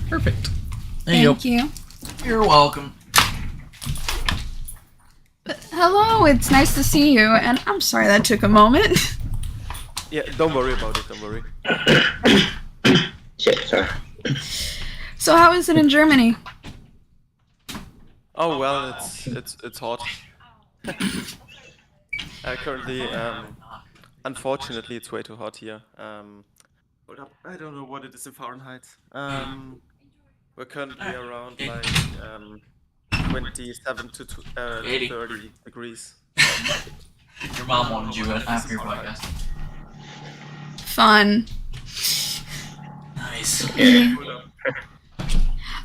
Perfect. Thank you. You're welcome. Hello, it's nice to see you, and I'm sorry that took a moment. Yeah, don't worry about it, don't worry. Shit, sorry. So how is it in Germany? Oh well, it's hot. Currently, unfortunately, it's way too hot here. Hold up, I don't know what it is in Fahrenheit. We're currently around like 27 to 30 degrees. Your mom wanted you after your podcast. Fun. Nice. Yeah.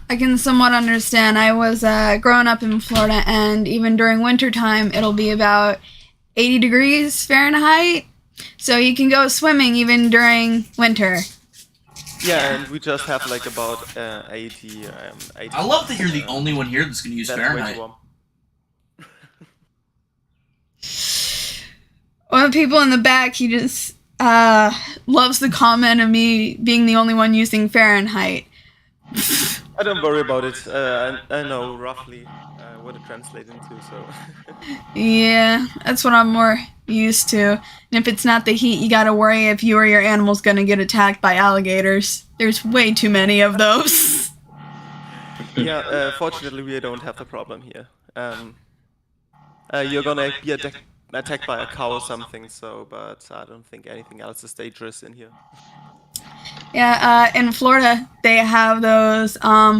I can somewhat understand. I was growing up in Florida, and even during wintertime, it'll be about 80 degrees Fahrenheit. So you can go swimming even during winter. Yeah, and we just have like about 80. I love that you're the only one here that's going to use that's Fahrenheit. way too warm. One of the people in the back, he just loves the comment of me being the only one using Fahrenheit. I don't worry about it. I know roughly what it translates into, so. Yeah, that's what I'm more used to. And if it's not the heat, you gotta worry if you or your animal's gonna get attacked by alligators. There's way too many of those. Yeah, fortunately we don't have the problem here. You're gonna be attacked by a cow or something, so, but I don't think anything else is dangerous in here. Yeah, in Florida, they have those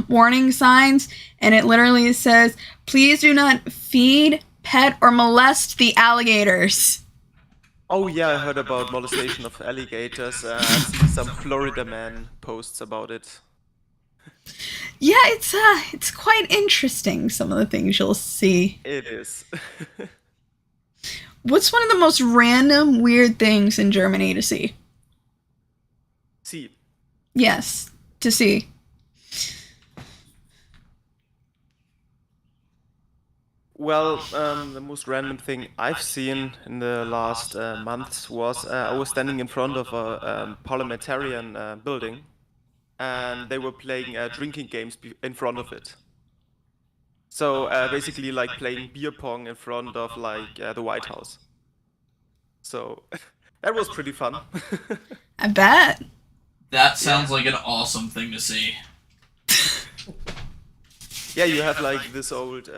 warning signs, and it literally says, please do not feed, pet, or molest the alligators. Oh yeah, I heard about molestation of alligators. I've seen some Florida man posts about it. Yeah, it's quite interesting, some of the things you'll see. It is. What's one of the most random, weird things in Germany to see? See. Yes, to see. Well, the most random thing I've seen in the last months was I was standing in front of a parliamentarian building, and they were playing drinking games in front of it. So basically, like playing beer pong in front of like the White House. So that was pretty fun. I bet. That sounds like an awesome thing to see. Yeah, you have like this old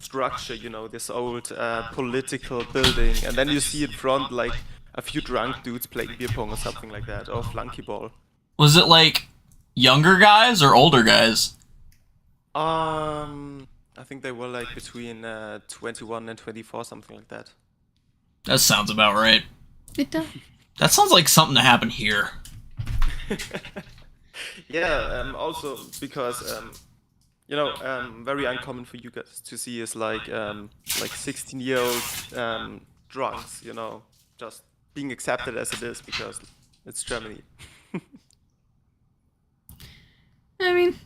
structure, you know, this old political building, and then you see in front like a few drunk dudes playing beer pong or something like that, or flunky ball. Was it like younger guys or older guys? I think they were like between 21 and 24, something like that. That sounds about right. It does. That sounds like something to happen here. Yeah, also because you know, very uncommon for you guys to see is like 16-year-old drunks, you know, just being accepted as it is because it's Germany. I mean,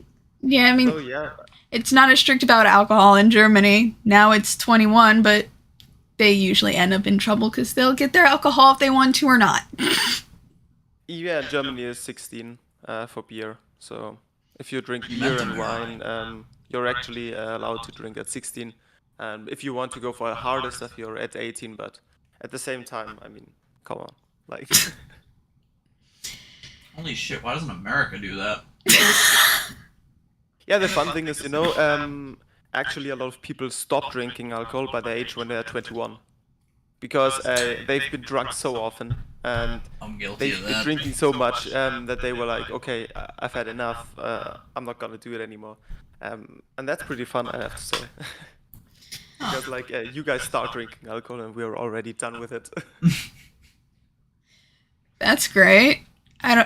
Oh yeah. it's not as strict about alcohol in Germany. Now it's 21, but they usually end up in trouble because they'll get their alcohol if they want to or not. Yeah, Germany is 16 for beer. So if you drink beer and wine, you're actually allowed to drink at 16. And if you want to go for a harder stuff, you're at 18. But at the same time, I mean, come on, like. Holy shit! Why doesn't America do that? Yeah, the fun thing is, you know, actually a lot of people stop drinking alcohol by the age when they're 21. Because they've been drunk so often, and I'm guilty they've of been that. drinking so much that they were like, okay, I've had enough, I'm not gonna do it anymore. And that's pretty fun, I have to say. Because like, you guys start drinking alcohol and we're already done with it. That's great. My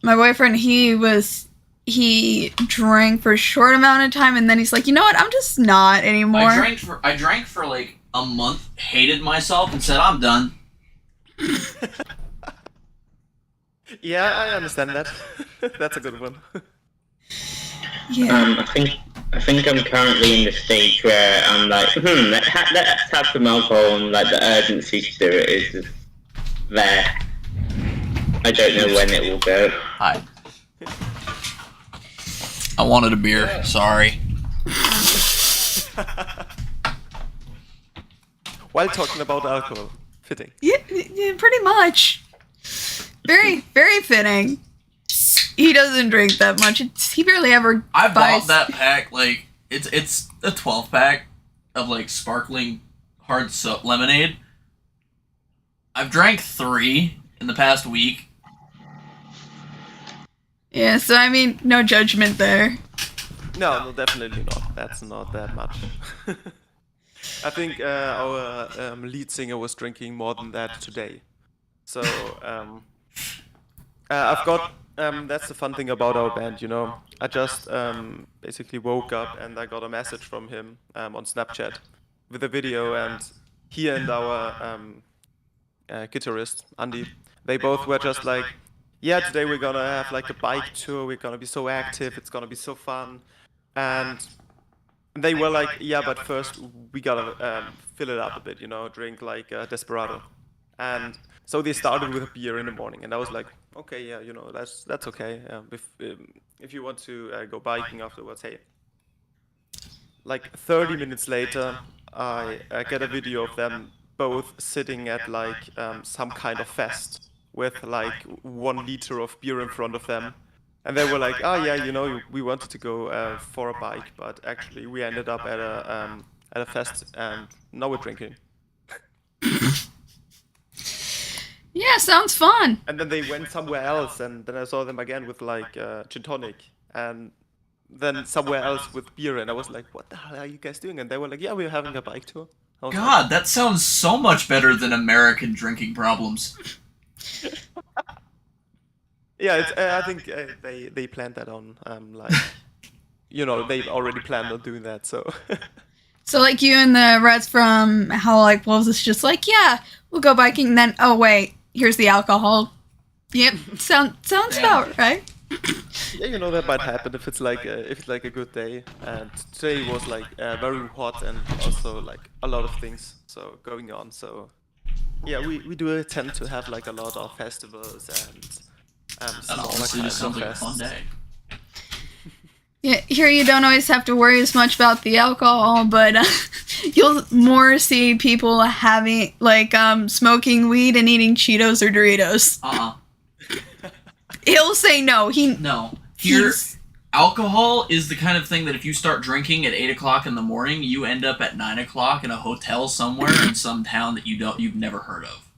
boyfriend, he drank for a short amount of time, and then he's like, you know what, I'm just not anymore. I drank for like a month, hated myself, and said I'm done. Yeah, I understand that. That's a good one. Yeah. I think I'm currently in the stage where I'm like, let's have some alcohol, and like the urgency to do it is there. I don't know when it will go. Hi. I wanted a beer. Sorry. While talking about alcohol, fitting. Yeah, pretty much. Very, very fitting. He doesn't drink that much. He barely ever I buys... bought that pack, like, it's a 12-pack of, like, sparkling hard soap lemonade. I've drank 3 in the past week. Yeah, so I mean, no judgment there. No, definitely not. That's not that much. I think our lead singer was drinking more than that today. So, I've got... that's the fun thing about our band, you know. I just basically woke up and I got a message from him on Snapchat with a video, and he and our guitarist, Andy, they both were just like, yeah, today we're gonna have like a bike tour, we're gonna be so active, it's gonna be so fun. And they were like, yeah, but first we gotta fill it up a bit, you know, drink like Desperado. And so they started with a beer in the morning, and I was like, okay, yeah, you know, that's okay. If you want to go biking afterwards, hey. Like 30 minutes later, I get a video of them both sitting at like some kind of fest with like 1 liter of beer in front of them. And they were like, oh yeah, you know, we wanted to go for a bike, but actually we ended up at a fest, and now we're drinking. Yeah, sounds fun. And then they went somewhere else, and then I saw them again with like gin tonic, and then somewhere else with beer, and I was like, what the hell are you guys doing? And they were like, yeah, we're having a bike tour. God, that sounds so much better than American drinking problems. Yeah, it's, I think they planned that on, like, you know, they already planned on doing that, so. So like you and the rest from Howl Like Wolves, it's just like, yeah, we'll go biking, and then, oh wait, here's the alcohol. Yep, sounds about right. Yeah, you know, that might happen if it's like a good day. And today was like very hot, and also like a lot of things going on. So yeah, we do tend to have like a lot of festivals and smaller honestly kind just of sounds like a fun fests. day. Yeah, here you don't always have to worry as much about the alcohol, but you'll more see people having like smoking weed and eating Cheetos or Doritos. He'll say no. No. Here, alcohol is the kind of thing that if you start drinking at 8 o'clock in the morning, you end up at 9 o'clock in a hotel somewhere in some town that you've never heard of.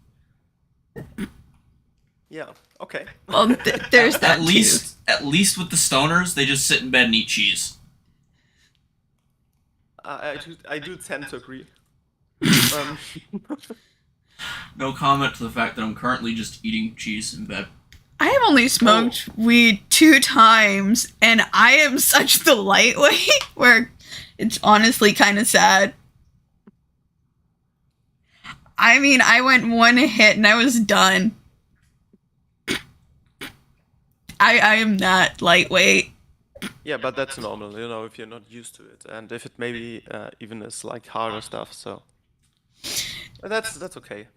Yeah. Okay. Well, there's that At least with the stoners, they just sit in bed and eat cheese. I do tend to agree. No comment to the fact that I'm currently just eating cheese in bed. I have only smoked weed 2 times, and I am such the lightweight where it's honestly kind of sad. I mean, I went 1 hit and I was done. I am not lightweight. Yeah, but that's normal, you know, if you're not used to it, and if it maybe even is like harder stuff. So that's okay.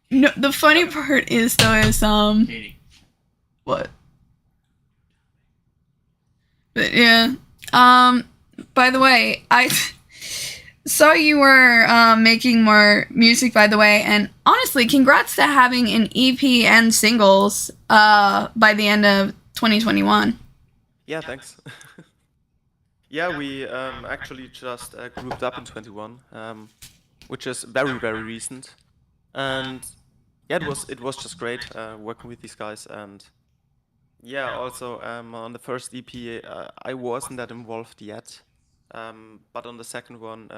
No, the funny part is Katie. what? But yeah, by the way, I saw you were making more music, by the way, and honestly, congrats to having an EP and singles by the end of 2021. Yeah, thanks. Yeah, we actually just grouped up in 21, which is very, very recent. And yeah, it was just great working with these guys. And yeah, also on the first EP, I wasn't that involved yet. But on the second one,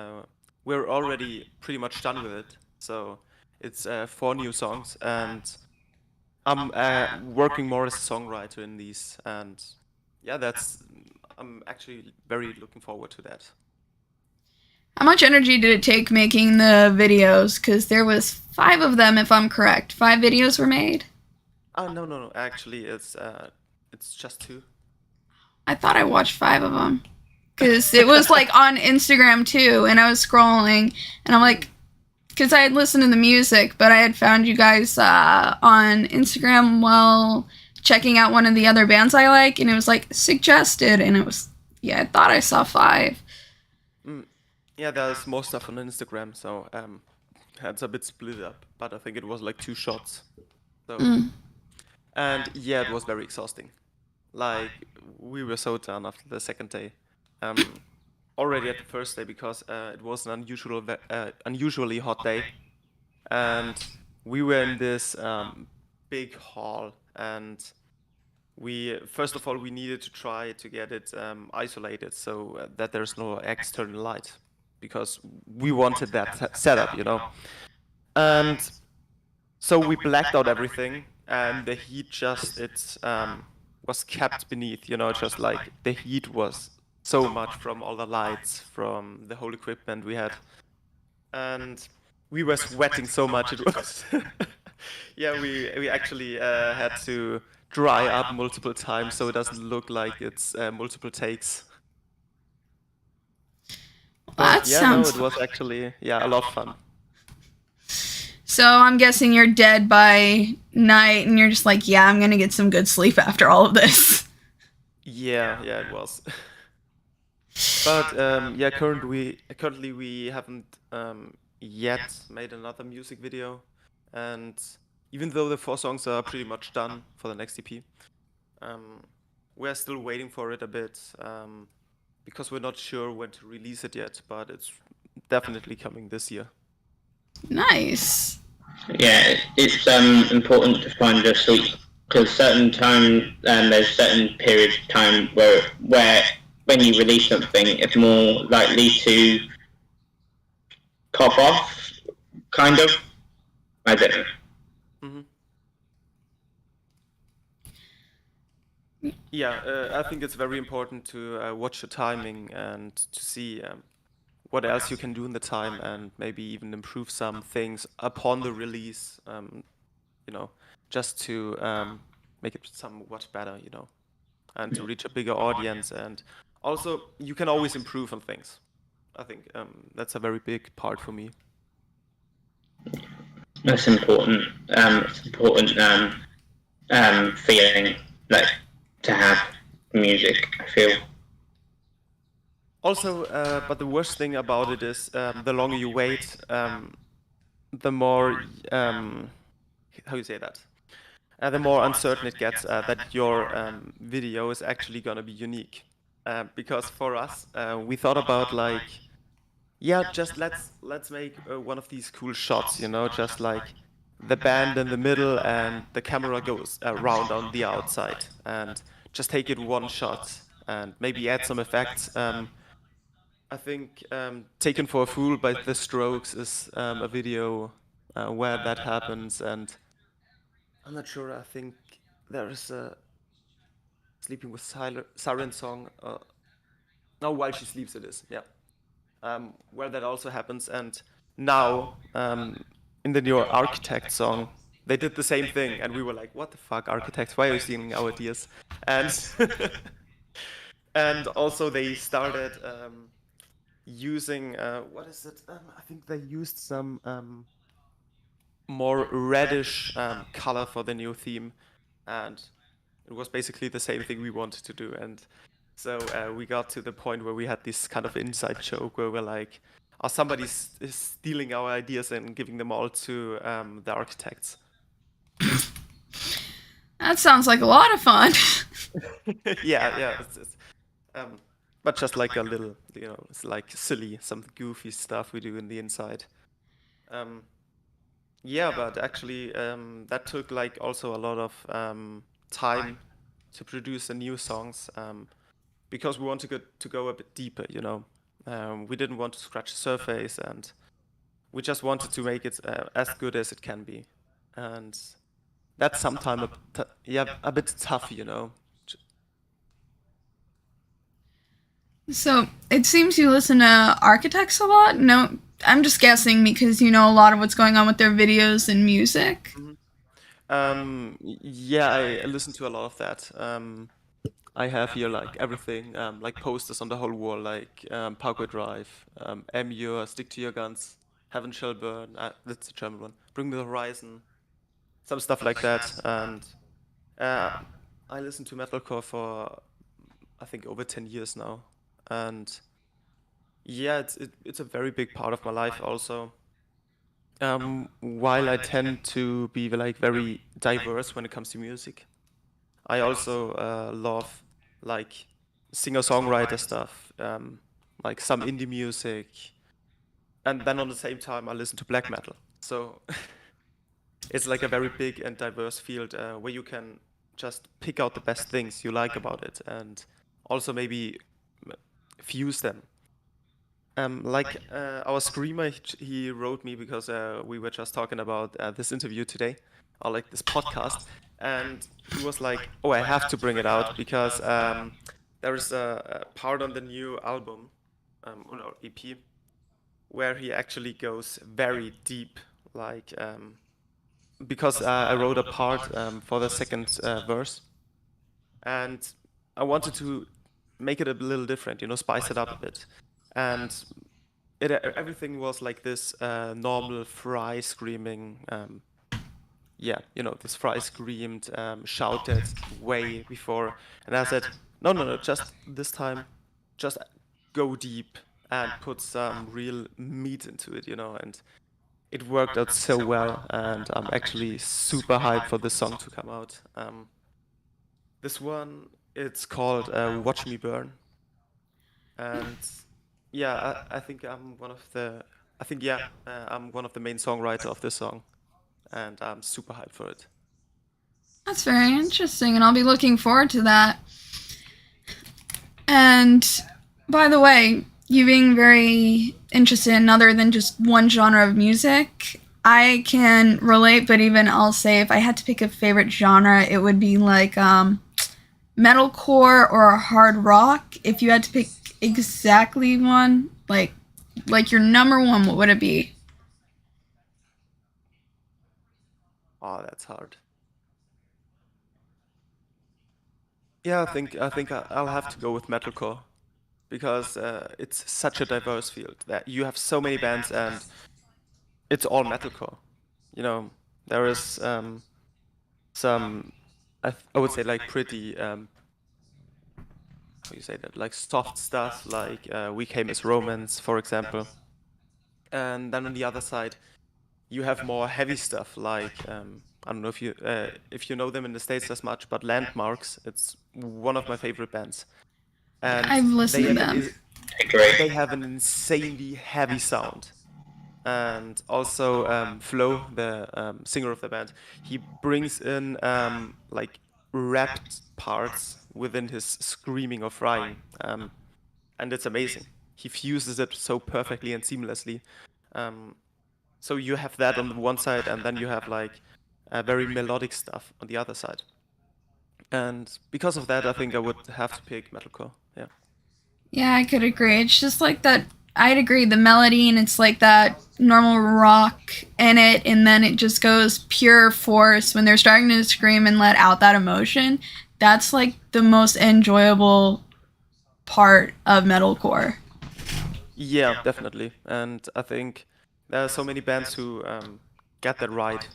we're already pretty much done with it. So it's 4 new songs, and I'm working more as a songwriter in these. And yeah, I'm actually very looking forward to that. How much energy did it take making the videos? Because there was 5 of them, if I'm correct. 5 videos were made? No. Actually, it's just 2. I thought I watched 5 of them. Because it was like on Instagram too, and I was scrolling, and I'm like, because I had listened to the music, but I had found you guys on Instagram while checking out one of the other bands I like, and it was like suggested, and it was, yeah, I thought I saw 5. Yeah, there's more stuff on Instagram, so it's a bit split up, but I think it was like 2 shots. So, and yeah, it was very exhausting. Like, we were so done after the second day. Already at the first day, because it was an unusually hot day, and we were in this big hall, and we first of all we needed to try to get it isolated so that there's no external light, because we wanted that setup, you know. And so we blacked out everything, and the heat just was kept beneath, you know, just like the heat was so much from all the lights, from the whole equipment we had, and we were sweating so much it was. Yeah, we actually had to dry up multiple times so it doesn't look like it's multiple takes. That Yeah, sounds. no, it was actually a lot of fun. So I'm guessing you're dead by night, and you're just like, yeah, I'm gonna get some good sleep after all of this. Yeah, it was. But yeah, currently we haven't yet made another music video, and even though the 4 songs are pretty much done for the next EP, we're still waiting for it a bit, because we're not sure when to release it yet, but it's definitely coming this year. Nice. Yeah, it's important to find your sleep, because there's certain periods of time where when you release something, it's more likely to pop off, kind of. I don't know. Yeah, I think it's very important to watch your timing and to see what else you can do in the time, and maybe even improve some things upon the release, you know, just to make it somewhat better, you know, and to reach a bigger audience. And also, you can always improve on things. I think that's a very big part for me. That's important. It's important feeling like to have music, I feel. Also, but the worst thing about it is the longer you wait, the more how you say that? The more uncertain it gets that your video is actually gonna be unique. Because for us, we thought about like, yeah, just let's make one of these cool shots, you know, just like the band in the middle and the camera goes around on the outside, and just take it one shot and maybe add some effects. I think Taken for a Fool by The Strokes is a video where that happens, and I'm not sure, I think there is a Sleeping with Siren song. No, While She Sleeps it is, yeah. Where that also happens, and now in the new Architect song, they did the same thing, and we were like, what the fuck, Architects, why are you stealing our ideas? And and also they started using what is it? I think they used some more reddish color for the new theme, and it was basically the same thing we wanted to do. And so we got to the point where we had this kind of inside joke where we're like, oh, somebody is stealing our ideas and giving them all to the architects. That sounds like a lot of fun. Yeah. But just like a little, you know, it's like silly, some goofy stuff we do in the inside. Yeah, but actually that took like also a lot of time to produce the new songs, because we wanted to go a bit deeper, you know. We didn't want to scratch the surface, and we just wanted to make it as good as it can be. And that's sometimes a bit tough, you know. So it seems you listen to Architects a lot. No, I'm just guessing because you know a lot of what's going on with their videos and music. Yeah, I listen to a lot of that. I have here like everything, like posters on the whole wall, like Parkway Drive, MU, Stick to Your Guns, Heaven Shall Burn, that's the German one, Bring Me the Horizon, some stuff like that. And I listen to metalcore for I think over 10 years now, and yeah, it's a very big part of my life also. While I tend to be like very diverse when it comes to music, I also love like singer-songwriter stuff, like some indie music, and then on the same time I listen to black metal. So it's like a very big and diverse field where you can just pick out the best things you like about it and also maybe fuse them. Our screamer, he wrote me because we were just talking about this interview today, or like this podcast, and he was like, "Oh, I have to bring it out because there is a part on the new album, or EP, where he actually goes very deep, like because I wrote a part for the second verse, and I wanted to make it a little different, spice it up a bit. And everything was like this normal Fry screaming, this Fry screamed, shouted way before. And I said, no, just this time, just go deep and put some real meat into it, and it worked out so well, and I'm actually super hyped for this song to come out. This one, it's called Watch Me Burn. And yeah, I think I'm one of the main songwriter of this song, and I'm super hyped for it. That's very interesting, and I'll be looking forward to that. And by the way, you being very interested in other than just one genre of music, I can relate, but even I'll say if I had to pick a favorite genre, it would be like metalcore or hard rock. If you had to pick exactly one, like your number one, what would it be? Oh, that's hard. Yeah, I think I'll have to go with metalcore because it's such a diverse field that you have so many bands and it's all metalcore. There is some I would say like pretty how you say that, like soft stuff like We Came as Romance, for example. And then on the other side, you have more heavy stuff like I don't know if you know them in the States as much, but Landmarks, it's one of my favorite bands. And I've listened to them. They have an insanely heavy sound. And also Flo, the singer of the band, he brings in like rapped parts within his screaming or frying, and it's amazing. He fuses it so perfectly and seamlessly. So you have that on the one side, and then you have like very melodic stuff on the other side. And because of that, I think I would have to pick metalcore. Yeah. Yeah, I could agree. It's just like that. I'd agree. The melody, and it's like that normal rock in it, and then it just goes pure force when they're starting to scream and let out that emotion. That's like the most enjoyable part of metalcore. Yeah, definitely. And I think there are so many bands who get that right.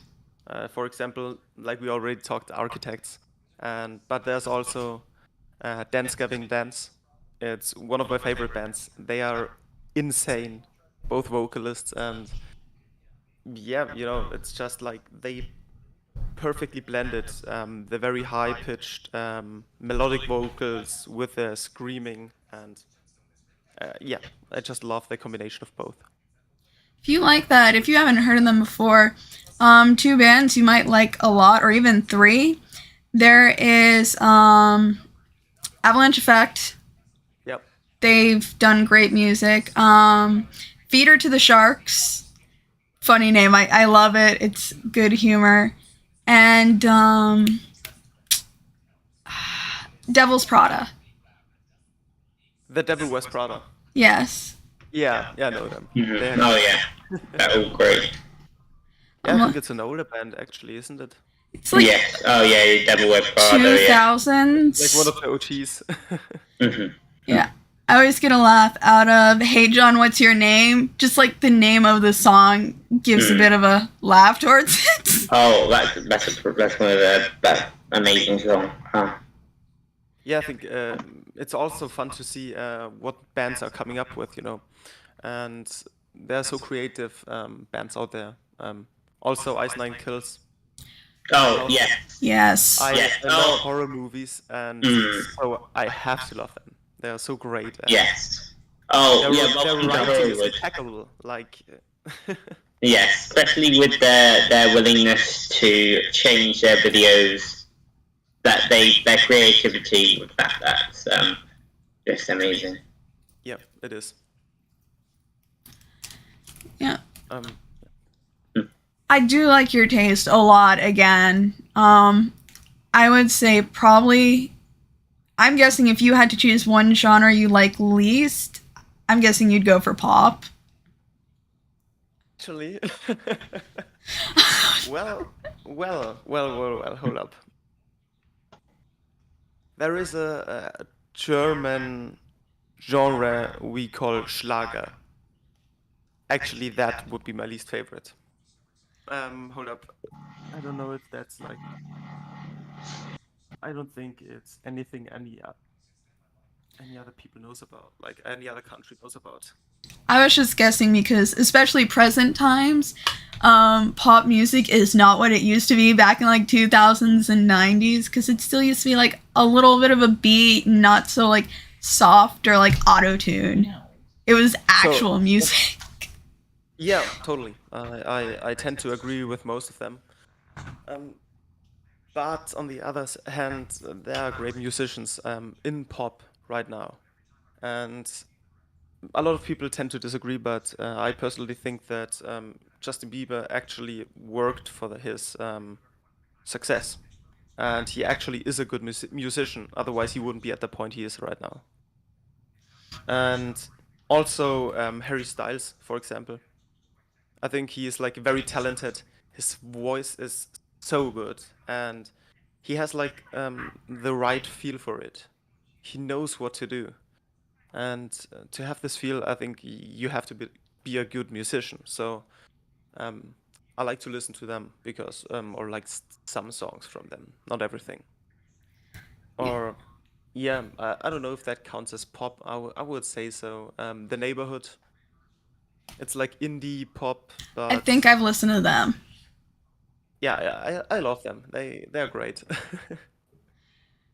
For example, like we already talked, Architects. But there's also Dance Gavin Dance. It's one of my favorite bands. They are insane, both vocalists, and yeah, it's just like they perfectly blended the very high-pitched melodic vocals with the screaming, and yeah, I just love the combination of both. If you like that, if you haven't heard of them before, two bands you might like a lot, or even three. There is Avalanche Effect. Yep. They've done great music. Feeder to the Sharks. Funny name. I love it. It's good humor. And Devil's Prada. The Devil Wears Prada. Yes. Yeah, I know them. Mm-hmm. Oh yeah, they're all great. Yeah, I think it's an older band actually, isn't it? It's like Yes. Oh yeah, Devil Wears Prada. 2000s. Like one of the OGs. Mm-hmm. Yeah. I always get a laugh out of "Hey John, what's your name?" Just like the name of the song gives a bit of a laugh towards it. Oh, that's one of the best amazing songs. Huh. yeah, I think it's also fun to see what bands are coming up with, and there are so creative bands out there. Also, Ice Nine Kills. Oh yeah, Yes. I yes. I love Oh, horror movies, and so I have to love them. They are so great, and yes. Oh yeah. their Welcome to writing is Hollywood. impeccable. Like, Yes, especially with their willingness to change their videos, that their creativity with that's just amazing. yeah, it is. Yeah. Um, I do like your taste a lot again. I would say probably, I'm guessing if you had to choose one genre you like least, I'm guessing you'd go for pop. actually, well, hold up. There is a German genre we call Schlager. Actually, that would be my least favorite. Hold up. I don't know if that's like. I don't think it's anything any other people knows about, like any other country knows about. I was just guessing because, especially present times, pop music is not what it used to be back in like 2000s and 90s, because it still used to be like a little bit of a beat, not so like soft or like auto-tune. It was actual music. Yeah, totally. I tend to agree with most of them. But on the other hand, there are great musicians in pop right now. And a lot of people tend to disagree, but I personally think that Justin Bieber actually worked for his success. And he actually is a good musician. Otherwise, he wouldn't be at the point he is right now. And also Harry Styles, for example. I think he is like very talented. His voice is so good, and he has like the right feel for it. He knows what to do, and to have this feel, I think you have to be a good musician. So I like to listen to them because, or like some songs from them, not everything. Or yeah, I don't know if that counts as pop. I would say so. The Neighborhood. It's like indie pop, but I think I've listened to them. yeah, I love them. They're great.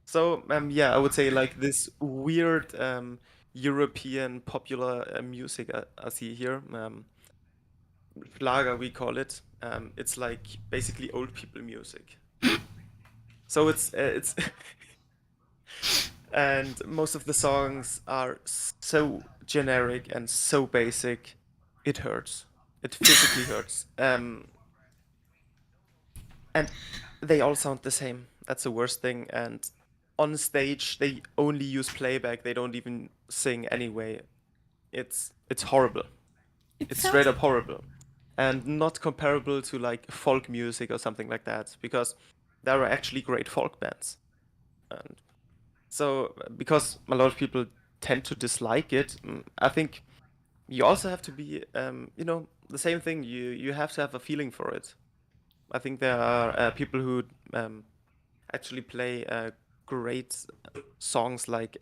So yeah, I would say like this weird European popular music I see here, Schlager we call it. It's like basically old people music. So it's and most of the songs are so generic and so basic, it hurts. It physically hurts. And they all sound the same. That's the worst thing. And on stage, they only use playback. They don't even sing anyway. It's horrible. It's straight up horrible, and not comparable to like folk music or something like that. Because there are actually great folk bands. And so, because a lot of people tend to dislike it, I think you also have to be, the same thing. You have to have a feeling for it. I think there are people who actually play great songs like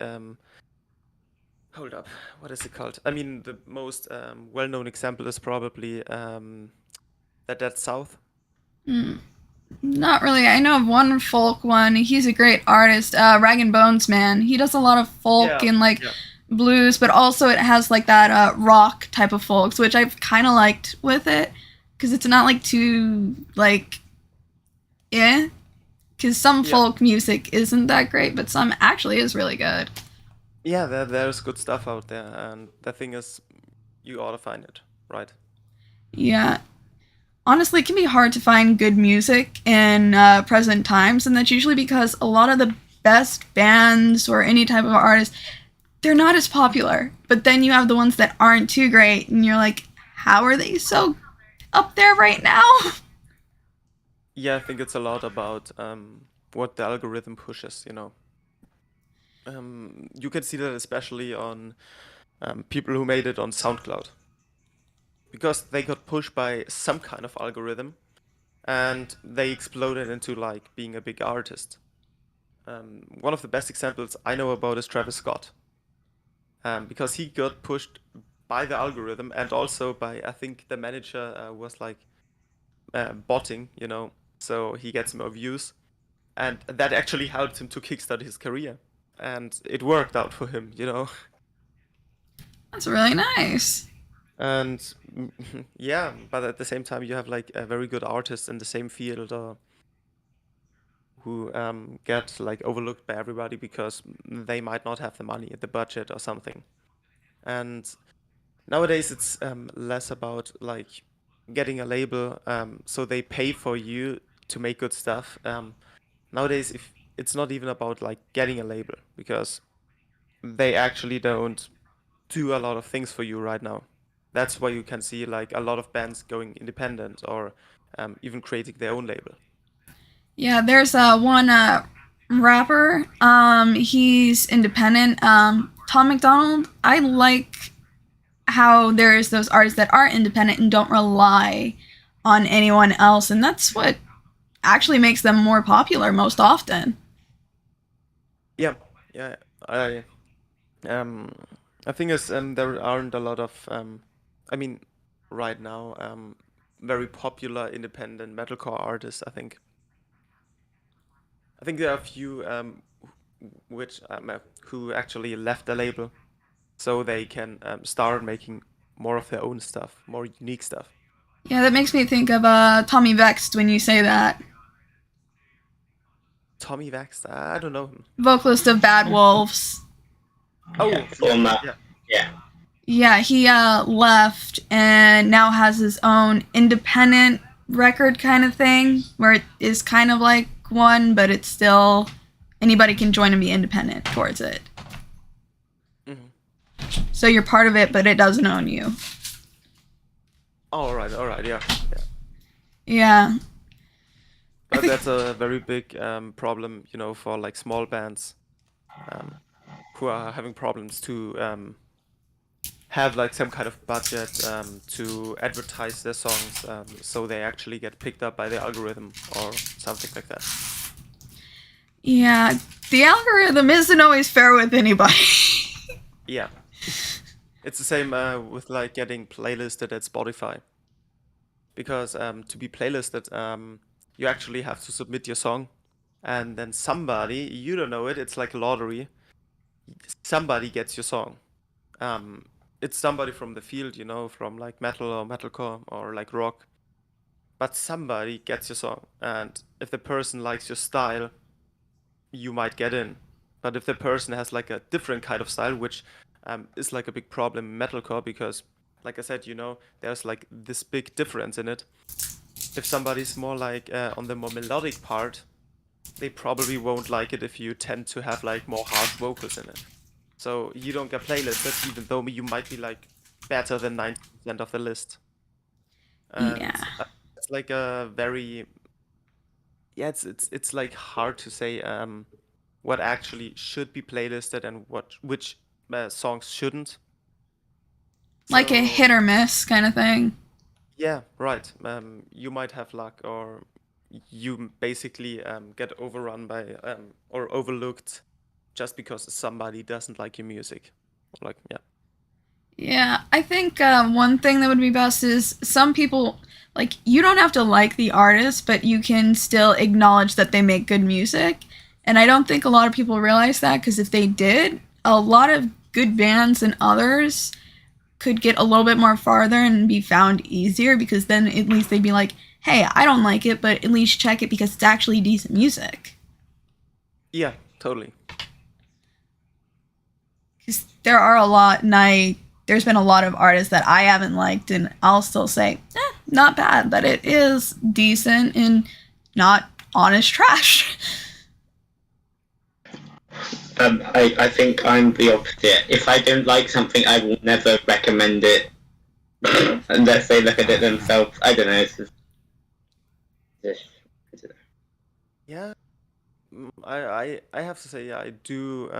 hold up, what is it called? I mean, the most well-known example is probably that Dead South. Not really. I know of one folk one. He's a great artist. Rag and Bones Man. He does a lot of folk and like blues, but also it has like that rock type of folks, which I've kind of liked with it because it's not like too like because some folk music isn't that great, but some actually is really good. Yeah, there's good stuff out there, and the thing is, you ought to find it, right? Yeah. Honestly, it can be hard to find good music in present times, and that's usually because a lot of the best bands or any type of artist, they're not as popular. But then you have the ones that aren't too great, and you're like, how are they so up there right now? Yeah, I think it's a lot about what the algorithm pushes, You can see that especially on people who made it on SoundCloud. Because they got pushed by some kind of algorithm and they exploded into like being a big artist. one of the best examples I know about is Travis Scott, because he got pushed by the algorithm and also by, I think the manager was like botting, so he gets more views, and that actually helped him to kickstart his career, and it worked out for him. That's really nice. And yeah, but at the same time, you have like a very good artists in the same field, or who get like overlooked by everybody because they might not have the money, the budget, or something. And nowadays, it's less about like getting a label, so they pay for you to make good stuff. Nowadays, if it's not even about like getting a label, because they actually don't do a lot of things for you right now. That's why you can see like a lot of bands going independent, or even creating their own label. Yeah, there's one rapper. He's independent. Tom McDonald. I like how there's those artists that are independent and don't rely on anyone else, and that's what actually makes them more popular most often. Yeah, yeah. I think there aren't a lot of I mean, right now, very popular independent metalcore artists. I think there are a few who actually left the label, so they can start making more of their own stuff, more unique stuff. Yeah, that makes me think of Tommy Vext when you say that. Tommy Vext, I don't know him. Vocalist of Bad Wolves. Oh, Yeah, former. yeah. Yeah. Yeah, he left and now has his own independent record kind of thing, where it is kind of like one, but it's still anybody can join and be independent towards it. Mm-hmm. So you're part of it, but it doesn't own you. All right, yeah. Yeah. But that's a very big problem, for like small bands who are having problems to have like some kind of budget to advertise their songs, so they actually get picked up by the algorithm or something like that. Yeah, the algorithm isn't always fair with anybody. Yeah. It's the same with like getting playlisted at Spotify. Because to be playlisted, you actually have to submit your song, and then somebody, you don't know it, it's like a lottery, somebody gets your song. It's somebody from the field, from like metal or metalcore or like rock. But somebody gets your song, and if the person likes your style, you might get in. But if the person has like a different kind of style, which is like a big problem in metalcore, because like I said, there's like this big difference in it. If somebody's more like on the more melodic part, they probably won't like it if you tend to have like more harsh vocals in it. So you don't get playlisted, even though you might be like better than 90% of the list. And Yeah. it's like a very, yeah, it's like hard to say what actually should be playlisted and which songs shouldn't. Like a So, hit or miss kind of thing. yeah, right. You might have luck, or you basically get overrun by or overlooked just because somebody doesn't like your music. Like, yeah. Yeah, I think one thing that would be best is some people, like, you don't have to like the artist, but you can still acknowledge that they make good music. And I don't think a lot of people realize that, because if they did, a lot of good bands and others could get a little bit more farther and be found easier, because then at least they'd be like, hey, I don't like it, but at least check it because it's actually decent music. Yeah, totally. Because there are a lot, and there's been a lot of artists that I haven't liked, and I'll still say, not bad, but it is decent and not honest trash. I think I'm the opposite. If I don't like something, I will never recommend it unless they look at it themselves. I don't know. It's just Yeah, I have to say, yeah, I do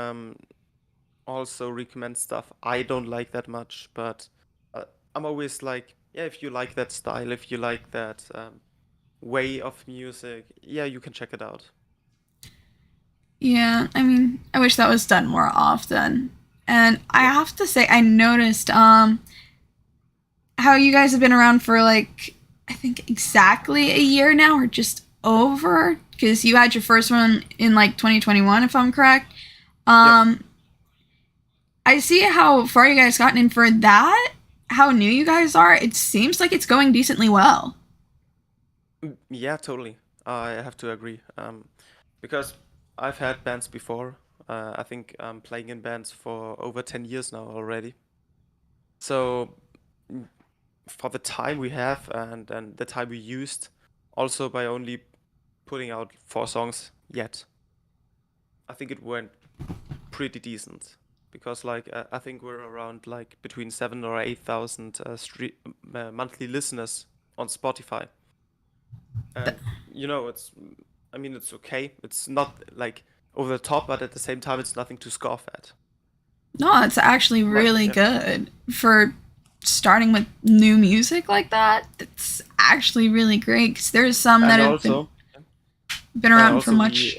also recommend stuff I don't like that much, but I'm always like, yeah, if you like that style, if you like that way of music, yeah, you can check it out. Yeah, I mean, I wish that was done more often. And I have to say, I noticed how you guys have been around for like, I think exactly a year now, or just over, because you had your first one in like 2021, if I'm correct. Yep. I see how far you guys gotten in for that, how new you guys are. It seems like it's going decently well. Yeah, totally. I have to agree. Because I've had bands before. I think I'm playing in bands for over 10 years now already. So mm, for the time we have and the time we used, also by only putting out 4 songs yet, I think it went pretty decent. Because like I think we're around like between 7 or 8 thousand monthly listeners on Spotify. And it's, I mean, it's okay. It's not like over the top, but at the same time, it's nothing to scoff at. No, it's actually Like, really yeah. good for starting with new music like that. It's actually really great because there's some that And have been also, around for also much.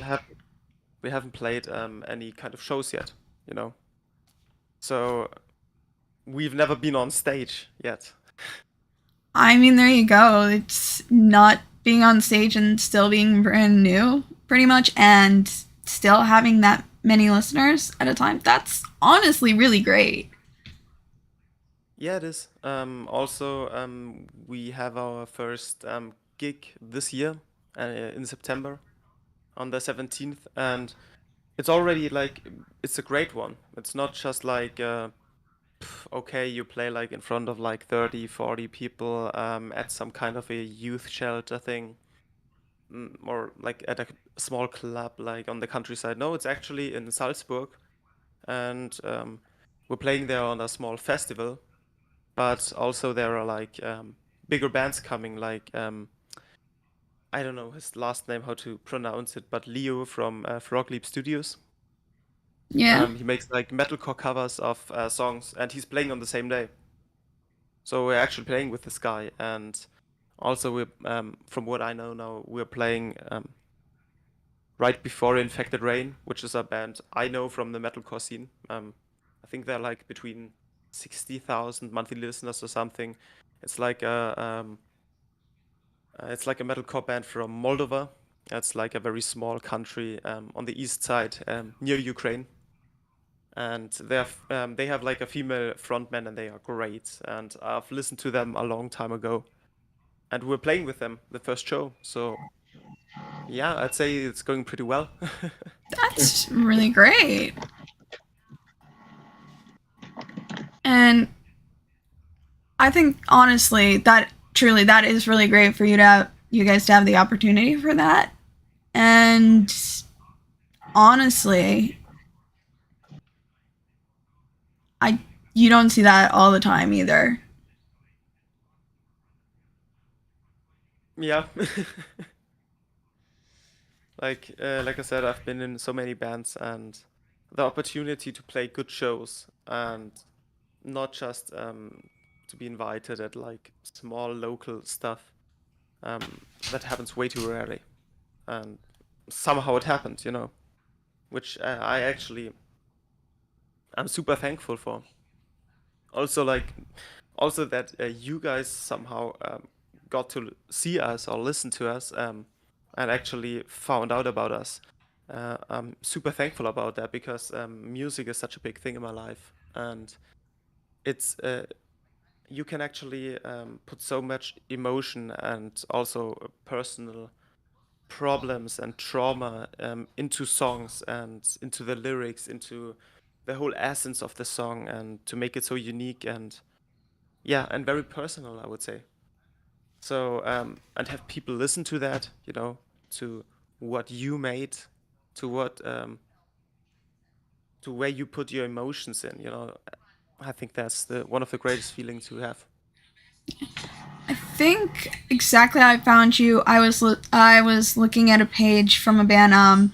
we haven't played any kind of shows yet, So we've never been on stage yet. I mean, there you go. It's not being on stage and still being brand new, pretty much, and still having that many listeners at a time. That's honestly really great. Yeah, it is. Also, we have our first gig this year in September on the 17th, and it's already like it's a great one. It's not just like okay, you play like in front of like 30, 40 people at some kind of a youth shelter thing, or like at a small club like on the countryside. No, it's actually in Salzburg, and we're playing there on a small festival. But also there are like bigger bands coming, like I don't know his last name, how to pronounce it, but Leo from Frog Leap Studios. Yeah. He makes like metalcore covers of songs, and he's playing on the same day. So we're actually playing with this guy, and also we're from what I know now, we're playing right before Infected Rain, which is a band I know from the metalcore scene. I think they're like between 60,000 monthly listeners or something. It's like a metalcore band from Moldova. It's like a very small country on the east side near Ukraine. And they have like a female frontman, and they are great. And I've listened to them a long time ago, and we're playing with them the first show. So yeah, I'd say it's going pretty well. That's really great. And I think honestly that truly that is really great for you guys to have the opportunity for that. And honestly, you don't see that all the time either. Yeah. Like I said, I've been in so many bands, and the opportunity to play good shows and not just to be invited at like small local stuff, that happens way too rarely. And somehow it happened, which I'm super thankful for. Also, also that you guys somehow got to see us or listen to us and actually found out about us. I'm super thankful about that, because music is such a big thing in my life, and it's you can actually put so much emotion and also personal problems and trauma into songs and into the lyrics, into the whole essence of the song, and to make it so unique and yeah, and very personal, I would say. So and have people listen to that, to what you made, to what to where you put your emotions in. I think that's the one of the greatest feelings to have. I think exactly how I found you. I was looking at a page from a band,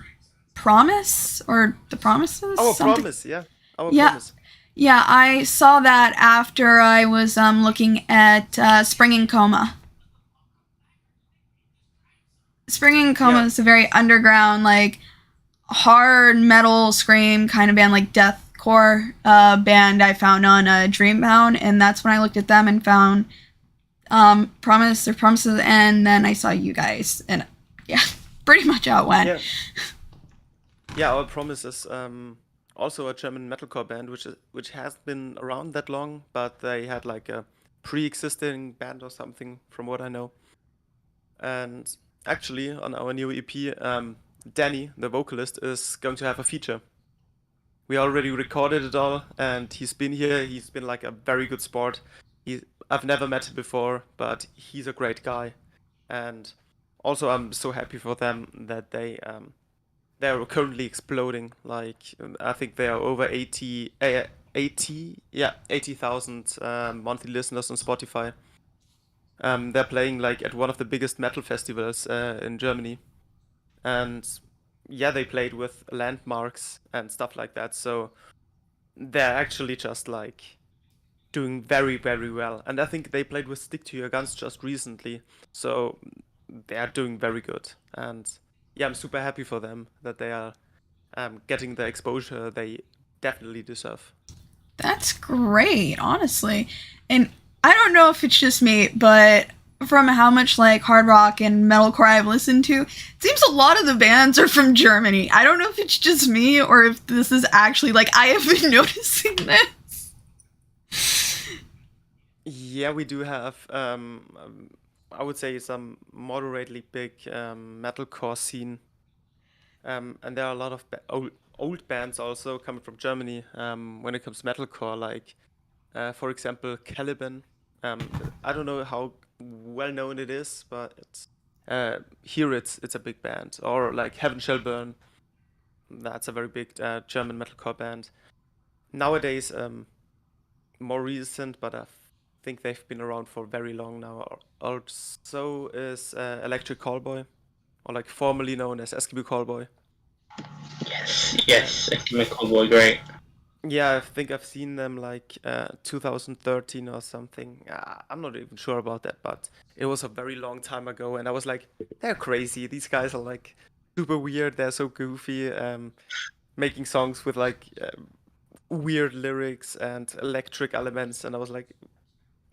Promise or The Promises. Our something. promise, yeah, our Yeah. promise. Yeah, I saw that after I was looking at Spring in Coma. Spring in Coma Yeah. is a very underground, like hard metal scream kind of band, like deathcore band I found on Dreambound, and that's when I looked at them and found Promises, and then I saw you guys, and yeah, pretty much how it went. Yeah, Our Promise is also a German metalcore band, which has been around that long, but they had like a pre-existing band or something, from what I know. And actually, on our new EP, Danny, the vocalist, is going to have a feature. We already recorded it all, and he's been here. He's been like a very good sport. I've never met him before, but he's a great guy. And also, I'm so happy for them that they're currently exploding. Like, I think they are over 80,000 monthly listeners on Spotify. They're playing like at one of the biggest metal festivals in Germany, and yeah, they played with landmarks and stuff like that. So they're actually just like doing very, very well. And I think they played with Stick to Your Guns just recently, so they are doing very good. And yeah, I'm super happy for them that they are getting the exposure they definitely deserve. That's great, honestly. And I don't know if it's just me, but from how much like hard rock and metalcore I've listened to, it seems a lot of the bands are from Germany. I don't know if it's just me or if this is actually like I have been noticing this. Yeah, we do have I would say some moderately big metalcore scene. And there are a lot of old bands also coming from Germany when it comes to metalcore, like for example Caliban. I don't know how well known it is, but here it's a big band. Or like Heaven Shall Burn, that's a very big German metalcore band. Nowadays, more recent, but I think they've been around for very long now. Also is Electric Callboy, or like formerly known as Eskimo Callboy. Yes, Eskimo Callboy, great. Yeah, I think I've seen them like 2013 or something. I'm not even sure about that, but it was a very long time ago, and I was like, they're crazy. These guys are like super weird. They're so goofy, making songs with like weird lyrics and electric elements, and I was like,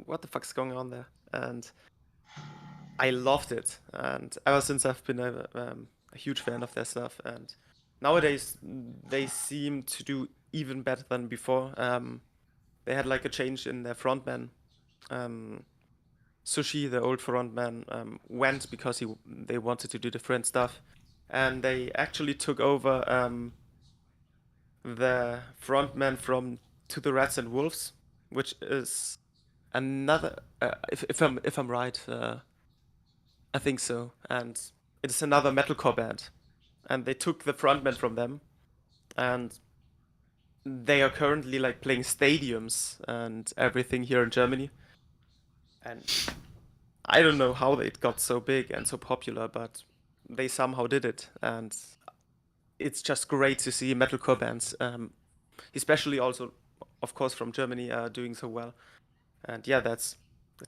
what the fuck's going on there? And I loved it, and ever since I've been a huge fan of their stuff. And nowadays they seem to do even better than before. They had like a change in their frontman. Sushi, the old frontman, went because they wanted to do different stuff, and they actually took over the frontman from To the Rats and Wolves, which is another. If I'm right, I think so, and it is another metalcore band, and they took the frontman from them, and they are currently like playing stadiums and everything here in Germany. And I don't know how it got so big and so popular, but they somehow did it. And it's just great to see metalcore bands, especially also, of course, from Germany, doing so well. And yeah, that's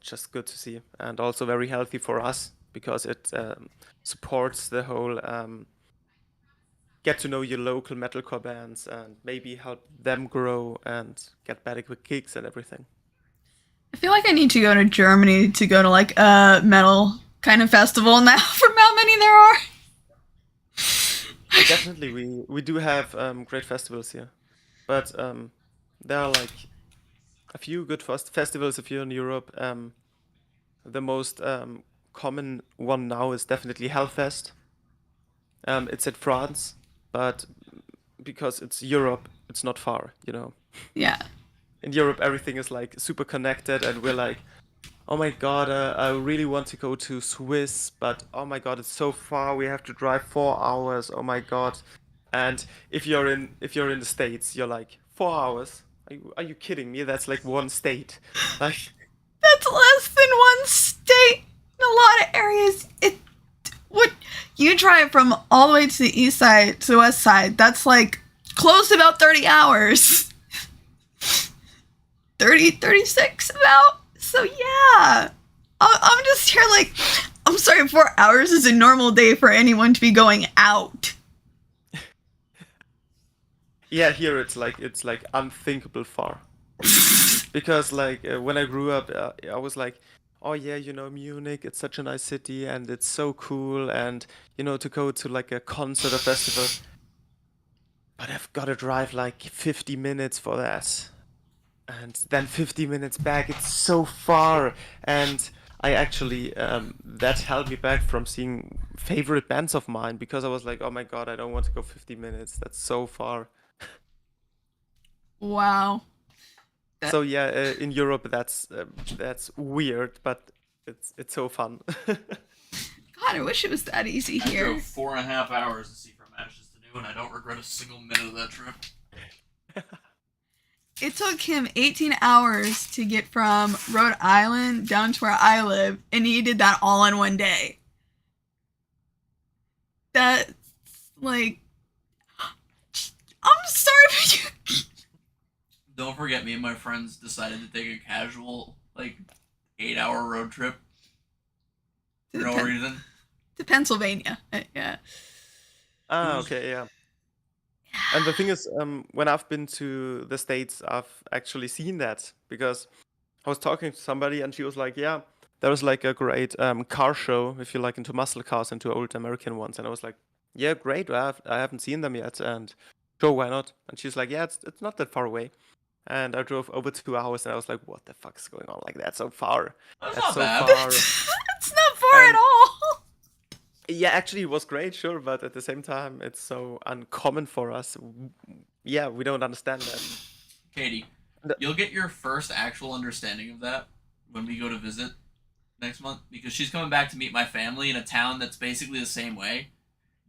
just good to see, and also very healthy for us because it supports the whole get to know your local metalcore bands and maybe help them grow and get better with gigs and everything. I feel like I need to go to Germany to go to like a metal kind of festival now from how many there are. Definitely, we do have great festivals here, but there are like a few good festivals if you're in Europe. The most common one now is definitely Hellfest. It's in France, but because it's Europe, it's not far, you know. Yeah. In Europe, everything is like super connected, and we're like, oh my god, I really want to go to Swiss, but oh my god, it's so far. We have to drive 4 hours. Oh my god. And if you're in the States, you're like 4 hours. Are you kidding me? That's like one state. Like that's less than one state. In a lot of areas, what you drive from all the way to the east side to the west side. That's like close to about 30 hours. 36 about. So yeah, I'm just here like, I'm sorry, 4 hours is a normal day for anyone to be going out. Yeah, here it's like unthinkable far. Because like when I grew up, I was like, oh yeah, Munich, it's such a nice city and it's so cool, and to go to like a concert or festival. But I've got to drive like 50 minutes for that. And then 50 minutes back, it's so far. And I actually, that held me back from seeing favorite bands of mine because I was like, oh my God, I don't want to go 50 minutes. That's so far. Wow. So yeah, in Europe, that's weird, but it's so fun. God, I wish it was that easy I here. drove 4.5 hours to see for matches to do, and I don't regret a single minute of that trip. It took him 18 hours to get from Rhode Island down to where I live, and he did that all in one day. That's like, I'm sorry for you. Don't forget, me and my friends decided to take a casual, 8-hour road trip for no reason. To Pennsylvania. Yeah. Ah, okay, yeah. And the thing is, when I've been to the States, I've actually seen that because I was talking to somebody and she was like, yeah, there was like a great car show if you're like into muscle cars, into old American ones. And I was like, yeah, great. I haven't seen them yet. And sure, why not? And she's like, yeah, it's not that far away. And I drove over 2 hours and I was like, what the fuck's going on? Like, that's so far. That's That's not so bad. far. It's not far at all. Yeah, actually, it was great, sure, but at the same time, it's so uncommon for us. Yeah, we don't understand that. Katie, The- you'll get your first actual understanding of that when we go to visit next month, because she's coming back to meet my family in a town that's basically the same way.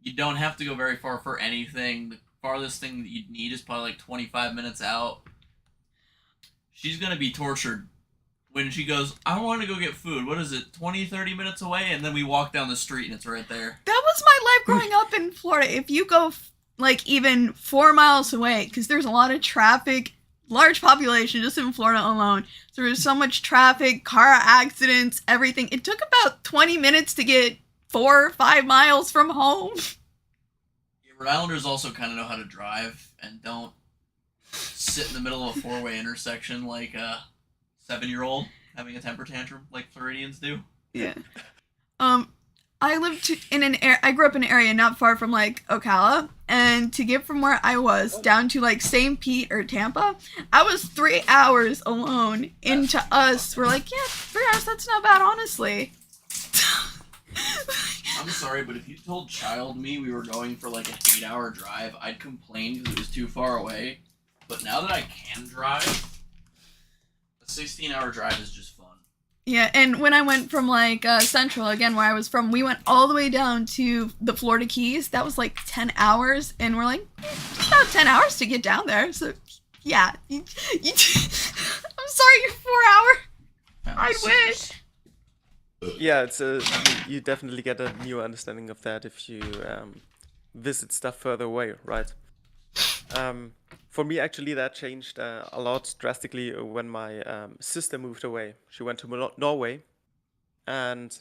You don't have to go very far for anything. The farthest thing that you'd need is probably 25 minutes out. She's going to be tortured when she goes, I want to go get food. What is it, 20, 30 minutes away? And then we walk down the street and it's right there. That was my life growing up in Florida. If you go even 4 miles away, because there's a lot of traffic, large population just in Florida alone. So there's so much traffic, car accidents, everything. It took about 20 minutes to get 4 or 5 miles from home. Yeah, Rhode Islanders also kind of know how to drive and don't sit in the middle of a four-way intersection like a 7-year-old having a temper tantrum like Floridians do. Yeah. I lived I grew up in an area not far from Ocala, and to get from where I was down to St. Pete or Tampa, I was 3 hours alone into us. We're like, yeah, 3 hours, that's not bad, honestly. I'm sorry, but if you told child me we were going for an 8-hour drive, I'd complain because it was too far away. But now that I can drive, a 16-hour drive is just fun. Yeah, and when I went from Central, again, where I was from, we went all the way down to the Florida Keys. That was 10 hours, and we're like, it's about 10 hours to get down there. So, yeah. I'm sorry, you're 4 hour. I wish. Yeah, it's you definitely get a new understanding of that if you visit stuff further away, right? For me, actually, that changed a lot drastically when my sister moved away. She went to Norway, and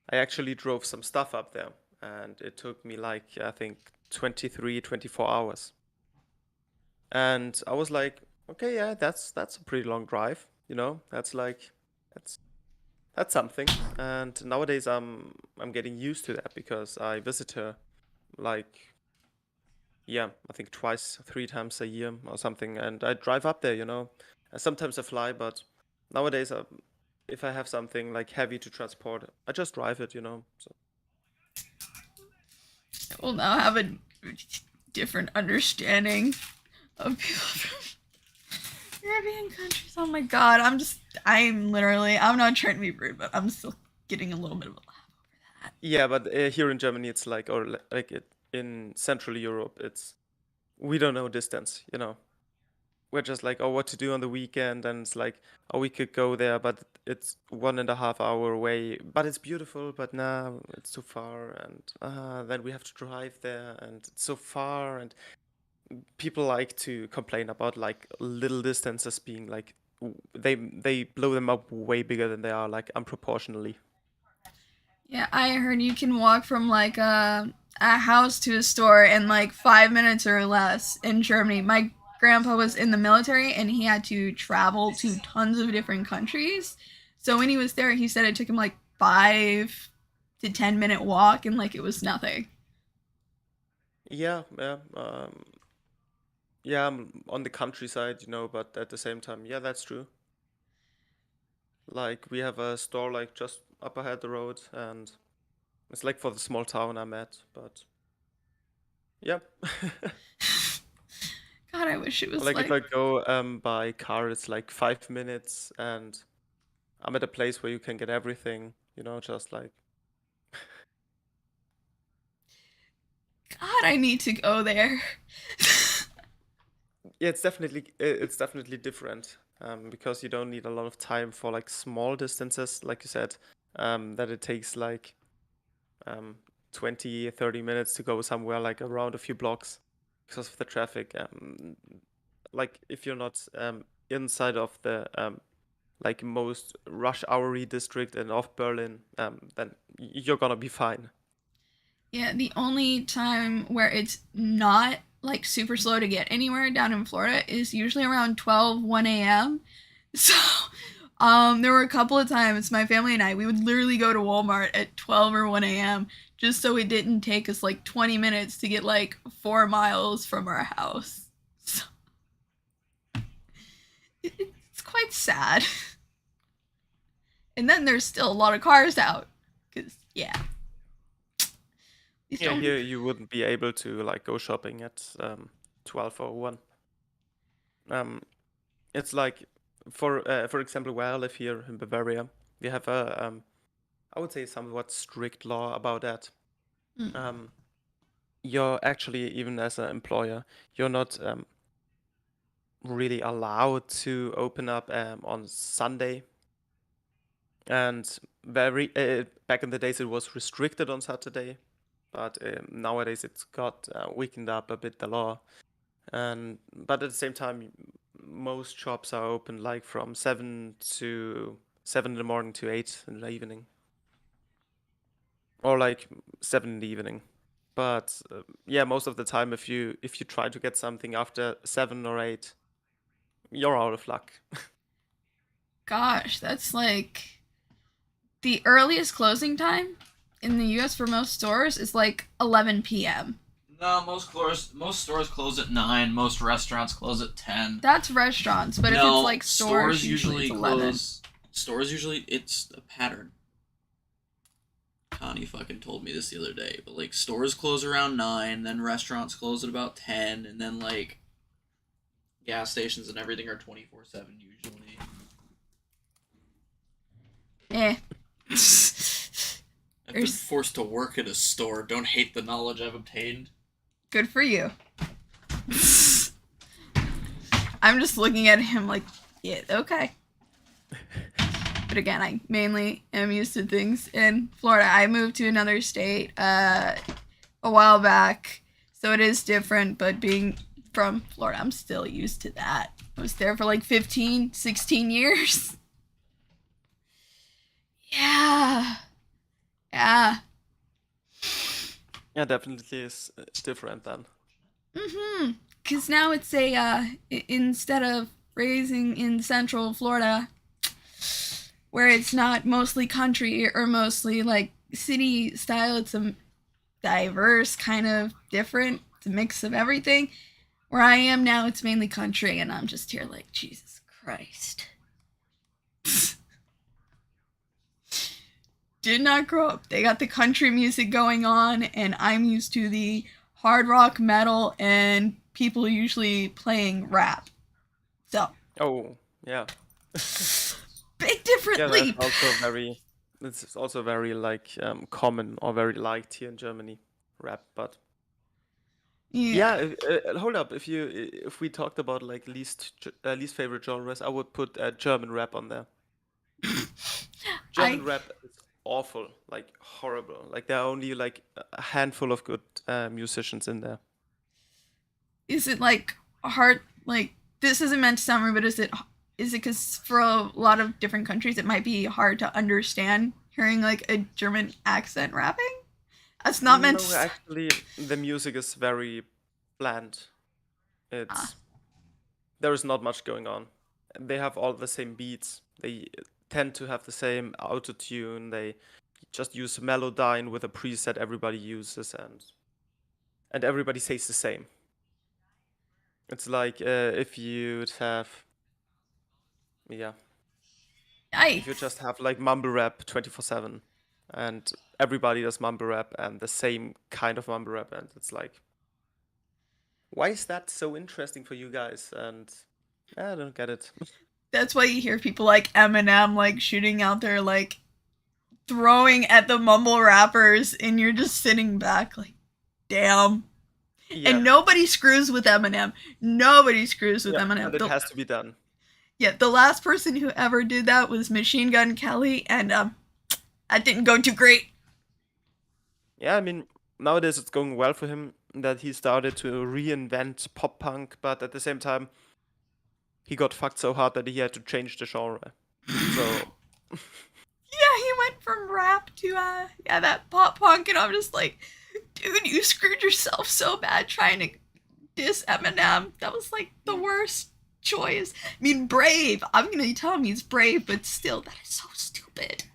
I actually drove some stuff up there, and it took me I think 23, 24 hours. And I was like, okay, yeah, that's a pretty long drive, that's something. And nowadays I'm getting used to that because I visit her I think twice, 3 times a year or something, and I drive up there, And sometimes I fly, but nowadays if I have something heavy to transport, I just drive it, So We'll now have a different understanding of people from European countries. Oh my god, I'm not trying to be rude, but I'm still getting a little bit of a laugh over that. Yeah, but here in Germany, it's in Central Europe, we don't know distance, We're just like, oh, what to do on the weekend, and it's like, oh, we could go there, but it's 1.5 hour away, but it's beautiful, but nah, it's too far, and then we have to drive there, and it's so far, and people like to complain about little distances being they blow them up way bigger than they are, unproportionally. Yeah, I heard you can walk from a house to a store in like 5 minutes or less in Germany. My grandpa was in the military and he had to travel to tons of different countries. So when he was there, he said it took him like 5 to 10 minute walk and like it was nothing. Yeah, yeah. Yeah, I'm on the countryside, but at the same time, yeah, that's true. Like, we have a store, like, just up ahead the road, and it's like for the small town I'm at, but yeah. God, I wish it was Like, like if I go by car, it's like 5 minutes, and I'm at a place where you can get everything, just like. God, I need to go there. Yeah, it's definitely different, because you don't need a lot of time for like small distances, like you said, that it takes like 20, 30 minutes to go somewhere like around a few blocks because of the traffic. Like if you're not inside of the like most rush houry district and off Berlin, then you're gonna be fine. Yeah, the only time where it's not like super slow to get anywhere down in Florida is usually around 12, 1 a.m. So, there were a couple of times my family and I, we would literally go to Walmart at 12 or 1 a.m. just so it didn't take us like 20 minutes to get like 4 miles from our house. So, it's quite sad. And then there's still a lot of cars out. Because, yeah. Yeah, here you wouldn't be able to like go shopping at 12 or 1. It's like for example, where I live here in Bavaria, we have a I would say somewhat strict law about that. Mm. You're actually, even as an employer, you're not really allowed to open up on Sunday. And back in the days, it was restricted on Saturday, but nowadays it's got weakened up a bit, the law. But at the same time, most shops are open like from 7 in the morning to 8 in the evening, or like 7 in the evening. But yeah, most of the time, if you try to get something after 7 or 8, you're out of luck. Gosh, that's like the earliest closing time in the US for most stores is like 11 p.m. No, most stores close at 9. Most restaurants close at 10. That's restaurants, but if it's like stores usually it's 11. close. Stores usually, it's a pattern. Connie fucking told me this the other day, but like stores close around 9, then restaurants close at about 10, and then like gas stations and everything are 24/7 usually. I've been forced to work at a store. Don't hate the knowledge I've obtained. Good for you. I'm just looking at him like, yeah, okay. But again, I mainly am used to things in Florida. I moved to another state a while back, so it is different, but being from Florida, I'm still used to that. I was there for like 15, 16 years. Yeah. Yeah. Yeah, definitely is different then. Because now it's instead of raising in Central Florida, where it's not mostly country or mostly like city style, it's a diverse kind of different, it's a mix of everything. Where I am now, it's mainly country, and I'm just here like, Jesus Christ. Did not grow up. They got the country music going on, and I'm used to the hard rock, metal, and people usually playing rap. So. Oh, yeah. Big different leap. It's also very like common or very liked here in Germany, rap. But yeah, hold up. If we talked about like least favorite genres, I would put German rap on there. German rap is awful, like horrible. Like there are only like a handful of good musicians in there. Is it like hard? Like this isn't meant to sound rude, but is it because for a lot of different countries it might be hard to understand hearing like a German accent rapping? That's not meant No, to. actually, the music is very bland. It's there is not much going on. They have all the same beats. They tend to have the same auto tune. They just use Melodyne with a preset everybody uses, and everybody says the same. It's like if you'd have, yeah, if you Yikes. just have like mumble rap 24/7, and everybody does mumble rap and the same kind of mumble rap, and it's like, why is that so interesting for you guys? And I don't get it. That's why you hear people like Eminem like shooting out there like throwing at the mumble rappers, and you're just sitting back like, damn. Yeah, And nobody screws with Eminem. Nobody screws with yeah, Eminem. and it has to be done. Yeah, the last person who ever did that was Machine Gun Kelly, and that didn't go too great. Yeah, I mean, nowadays it's going well for him that he started to reinvent pop punk, but at the same time, he got fucked so hard that he had to change the genre. So, Yeah, he went from rap to that pop punk, and I'm just like, dude, you screwed yourself so bad trying to diss Eminem. That was like the worst choice. I mean, brave. I'm gonna tell him he's brave, but still, that is so stupid.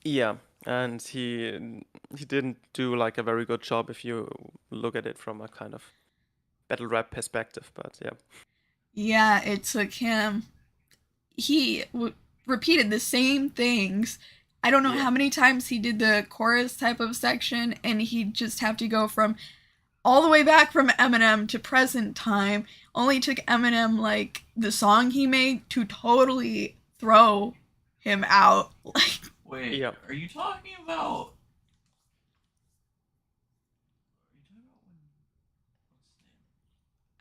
yeah, and he didn't do like a very good job if you look at it from a kind of battle rap perspective, but yeah. Yeah, it took him. He repeated the same things. I don't know Yeah. how many times he did the chorus type of section, and he'd just have to go from all the way back from Eminem to present time. Only took Eminem like the song he made to totally throw him out. Like, Wait, Yeah. are you talking about?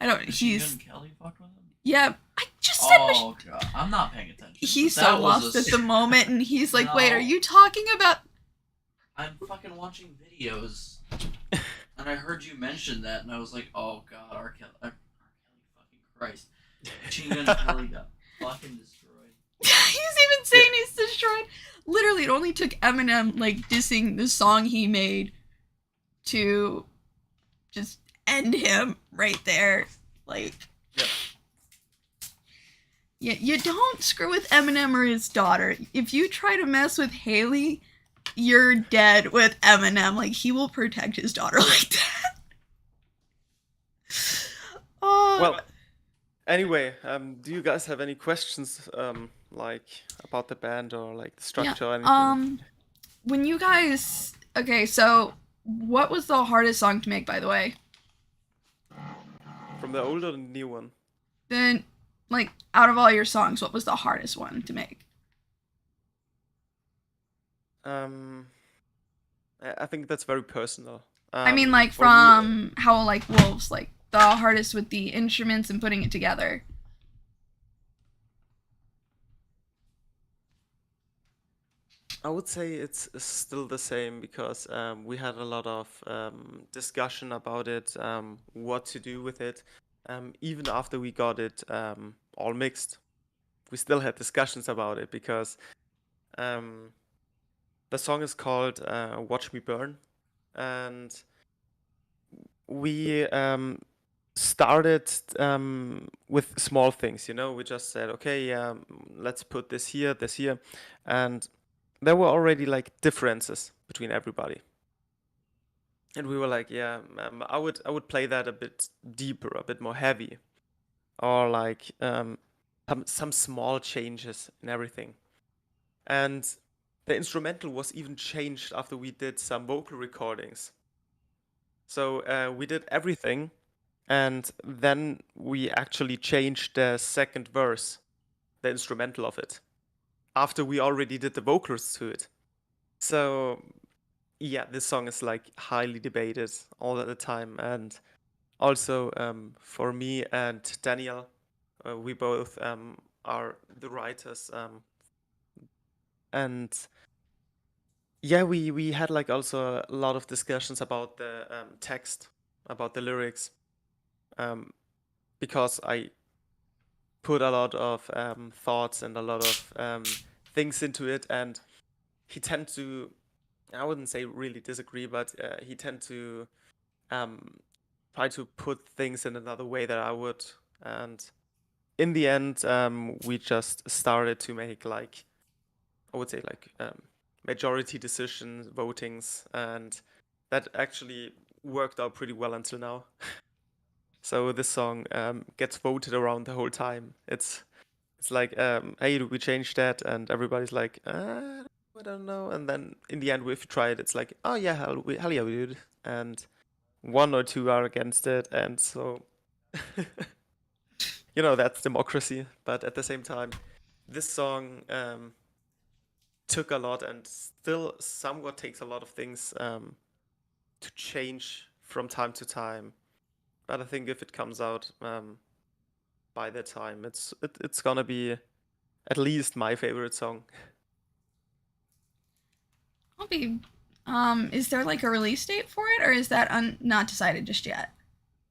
I don't. Machine He's Gun Kelly fucked with him? yeah. I just said Oh god, I'm not paying attention. he's but that so was lost a at the moment, and he's like, "Wait, are No. you talking about?" I'm fucking watching videos, and I heard you mention that, and I was like, oh god, R. Kelly, fucking Christ. Machine Gun Kelly got fucking destroyed. He's even saying he's destroyed. Literally, it only took Eminem like dissing the song he made to just end him right there. Like, Yep. yeah, you don't screw with Eminem or his daughter. If you try to mess with Haley, you're dead with Eminem. Like, he will protect his daughter like that. Oh, Well, anyway, do you guys have any questions, like about the band or like the structure or anything? when you guys, okay, so what was the hardest song to make, by the way? From the old or the new one? Then, like, out of all your songs, what was the hardest one to make? I think that's very personal. I mean, like, for me, from Howl Like Wolves, like, the hardest with the instruments and putting it together. I would say it's still the same because we had a lot of discussion about it, what to do with it. Even after we got it all mixed, we still had discussions about it because the song is called Watch Me Burn, and we started with small things, you know. We just said, okay, let's put this here, and there were already like differences between everybody, and we were like, yeah, I would play that a bit deeper, a bit more heavy, or like some small changes in everything. And the instrumental was even changed after we did some vocal recordings. So we did everything, and then we actually changed the second verse, the instrumental of it, after we already did the vocals to it. So yeah, this song is like highly debated all the time, and also for me and Daniel, we both are the writers, and yeah, we had like also a lot of discussions about the text, about the lyrics, because I put a lot of thoughts and a lot of things into it, and he tend to I wouldn't say really disagree, but he tend to try to put things in another way that I would. And in the end, we just started to make like, I would say like majority decisions, votings, and that actually worked out pretty well until now. So this song gets voted around the whole time. It's like, hey, do we change that? And everybody's like, I don't know. And then in the end, if you try it, it's like, oh yeah, hell yeah, we did. And one or two are against it, and so that's democracy. But at the same time, this song took a lot and still somewhat takes a lot of things to change from time to time. But I think if it comes out by the time, it's gonna be at least my favorite song. I'll be. Is there like a release date for it, or is that not decided just yet?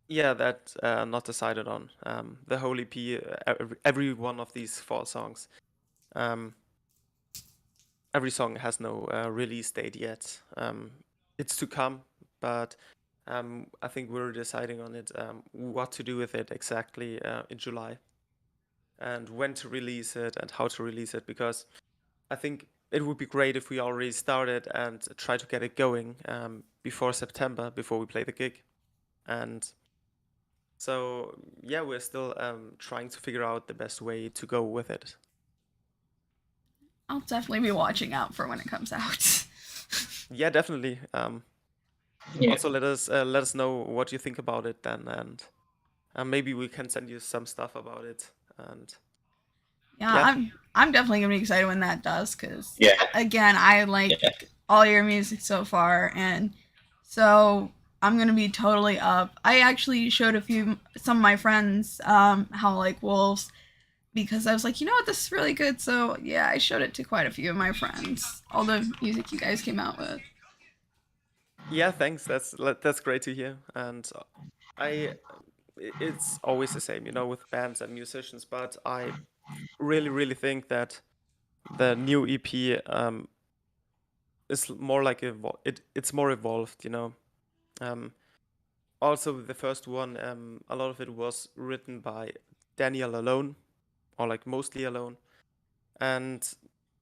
Yeah, that's not decided on. The whole EP, every one of these 4 songs, every song has no release date yet. It's to come, but I think we're deciding on it, what to do with it exactly in July, and when to release it and how to release it, because I think it would be great if we already started and try to get it going before September, before we play the gig. And so, yeah, we're still trying to figure out the best way to go with it. I'll definitely be watching out for when it comes out. Yeah, definitely. Yeah. Also, let us know what you think about it then, and maybe we can send you some stuff about it. And Yeah. I'm definitely gonna be excited when that does, because Yeah. again, I like Yeah. all your music so far, and so I'm gonna be totally up. I actually showed some of my friends Howl Like Wolves, because I was like, you know what, this is really good. So yeah, I showed it to quite a few of my friends, all the music you guys came out with. yeah, thanks. That's great to hear. And it's always the same, with bands and musicians. But I really, really think that the new EP is more like it's more evolved. Also, the first one, a lot of it was written by Daniel alone, or like mostly alone, and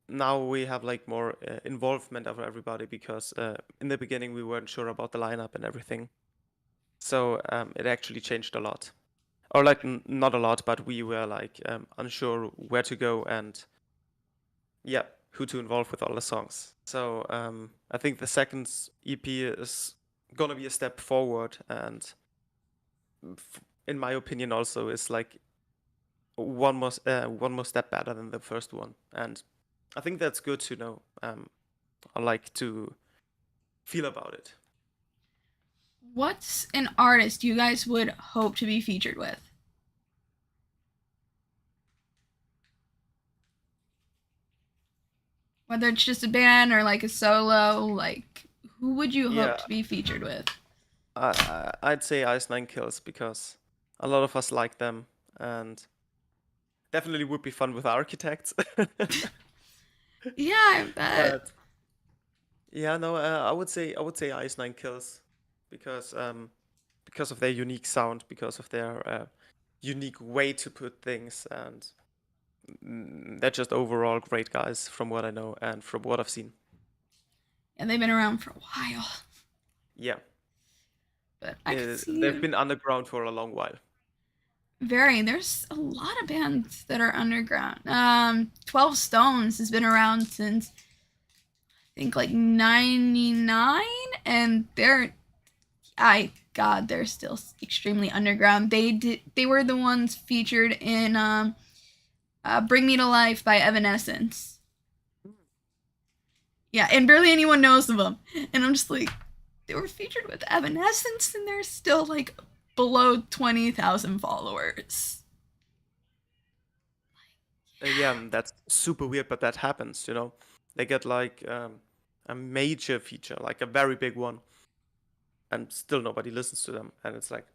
now we have like more involvement of everybody, because in the beginning we weren't sure about the lineup and everything, so it actually changed a lot, or like not a lot, but we were like unsure where to go and yeah, who to involve with all the songs. So I think the second EP is gonna be a step forward, and in my opinion also is like one more step better than the first one, and I think that's good to know. I like to feel about it. What's an artist you guys would hope to be featured with? Whether it's just a band or like a solo, like who would you hope to be featured with? I'd say Ice Nine Kills, because a lot of us like them, and definitely would be fun with Architects. Yeah, I bet. But yeah, no, I would say Ice Nine Kills, because of their unique sound, because of their unique way to put things, and they're just overall great guys from what I know and from what I've seen. And they've been around for a while. Yeah, But I can see they've been underground for a long while. There's a lot of bands that are underground. 12 Stones has been around since I think like 99, and they're still extremely underground. They were the ones featured in Bring Me to Life by Evanescence. Yeah, and barely anyone knows of them. And I'm just like, they were featured with Evanescence, and they're still like below 20,000 followers. Yeah, that's super weird, but that happens, They get like a major feature, like a very big one, and still nobody listens to them. And it's like,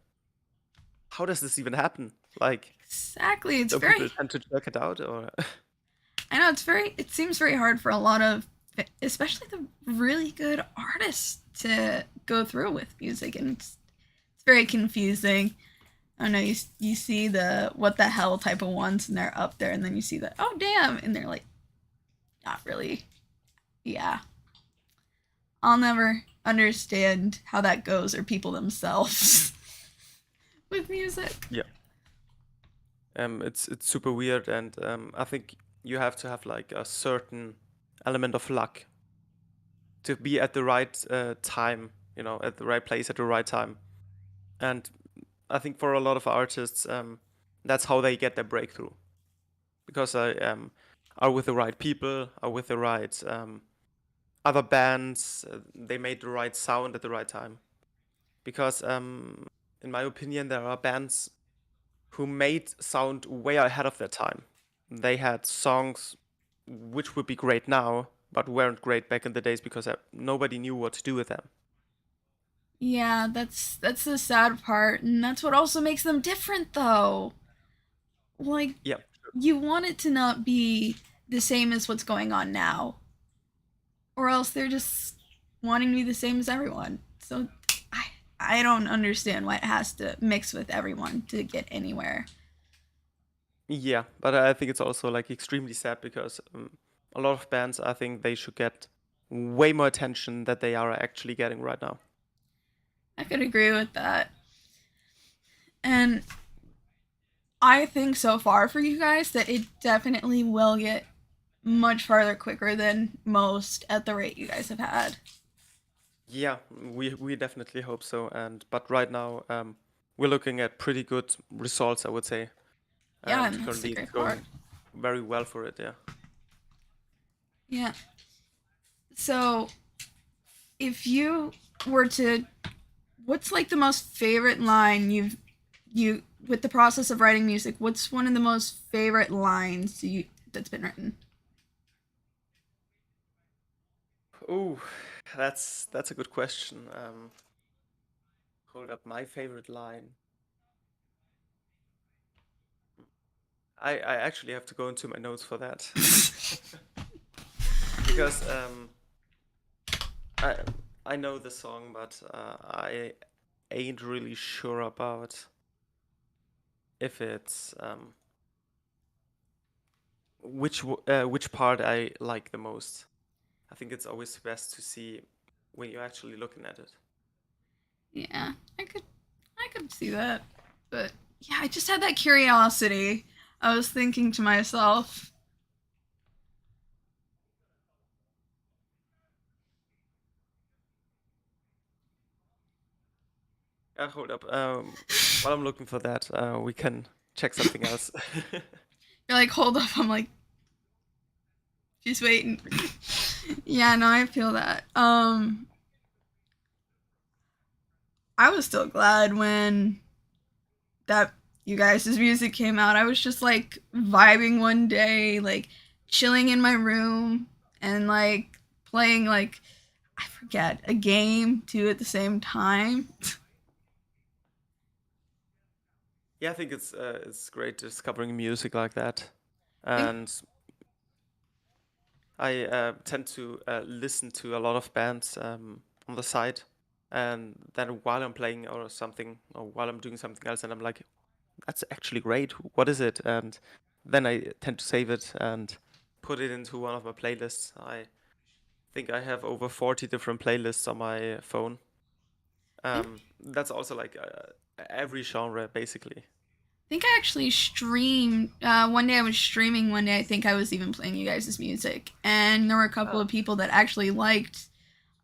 how does this even happen? Like, exactly, do people tend to check it out, or? I know it seems very hard for a lot of especially the really good artists to go through with music, and it's very confusing. I don't know, you see the what the hell type of ones and they're up there, and then you see the oh damn and they're like not really. Yeah. I'll never understand how that goes, or people themselves with music. Yeah. It's super weird, and I think you have to have like a certain element of luck to be at the right time, at the right place at the right time. And I think for a lot of artists, that's how they get their breakthrough, because are with the right people, are with the right other bands. They made the right sound at the right time. Because in my opinion, there are bands who made sound way ahead of their time. They had songs which would be great now, but weren't great back in the days because nobody knew what to do with them. Yeah, that's the sad part, and that's what also makes them different, though. Like, Yeah. you want it to not be the same as what's going on now, or else they're just wanting to be the same as everyone. So I don't understand why it has to mix with everyone to get anywhere. Yeah, but I think it's also like extremely sad because a lot of bands, I think they should get way more attention that they are actually getting right now. I could agree with that. And I think so far for you guys that it definitely will get much farther quicker than most at the rate you guys have had. Yeah, we definitely hope so. But right now, we're looking at pretty good results, I would say. Yeah, And and that's the currently it's great part. going very well for it, yeah. Yeah. So, if you were to, what's like the most favorite line you with the process of writing music? What's one of the most favorite lines that's been written? Oh, that's a good question. Hold up, my favorite line. I actually have to go into my notes for that. Because I know the song, but I ain't really sure about if it's which part I like the most. I think it's always best to see when you're actually looking at it. Yeah, I could see that. But yeah, I just had that curiosity. I was thinking to myself, Hold up. While I'm looking for that, we can check something else. you're like, hold up. I'm like, just waiting. Yeah, no, I feel that. I was still glad when that you guys' music came out. I was just like vibing one day, like chilling in my room and like playing like I forget a game too at the same time. Yeah, I think it's great discovering music like that, Think- and I tend to listen to a lot of bands on the side, and then while I'm playing or something, or while I'm doing something else, and I'm like, that's actually great. What is it? And then I tend to save it and put it into one of my playlists. I think I have over 40 different playlists on my phone. That's also like every genre, basically. I think I actually streamed. One day I was streaming. One day I think I was even playing you guys' music, and there were a couple of people that actually liked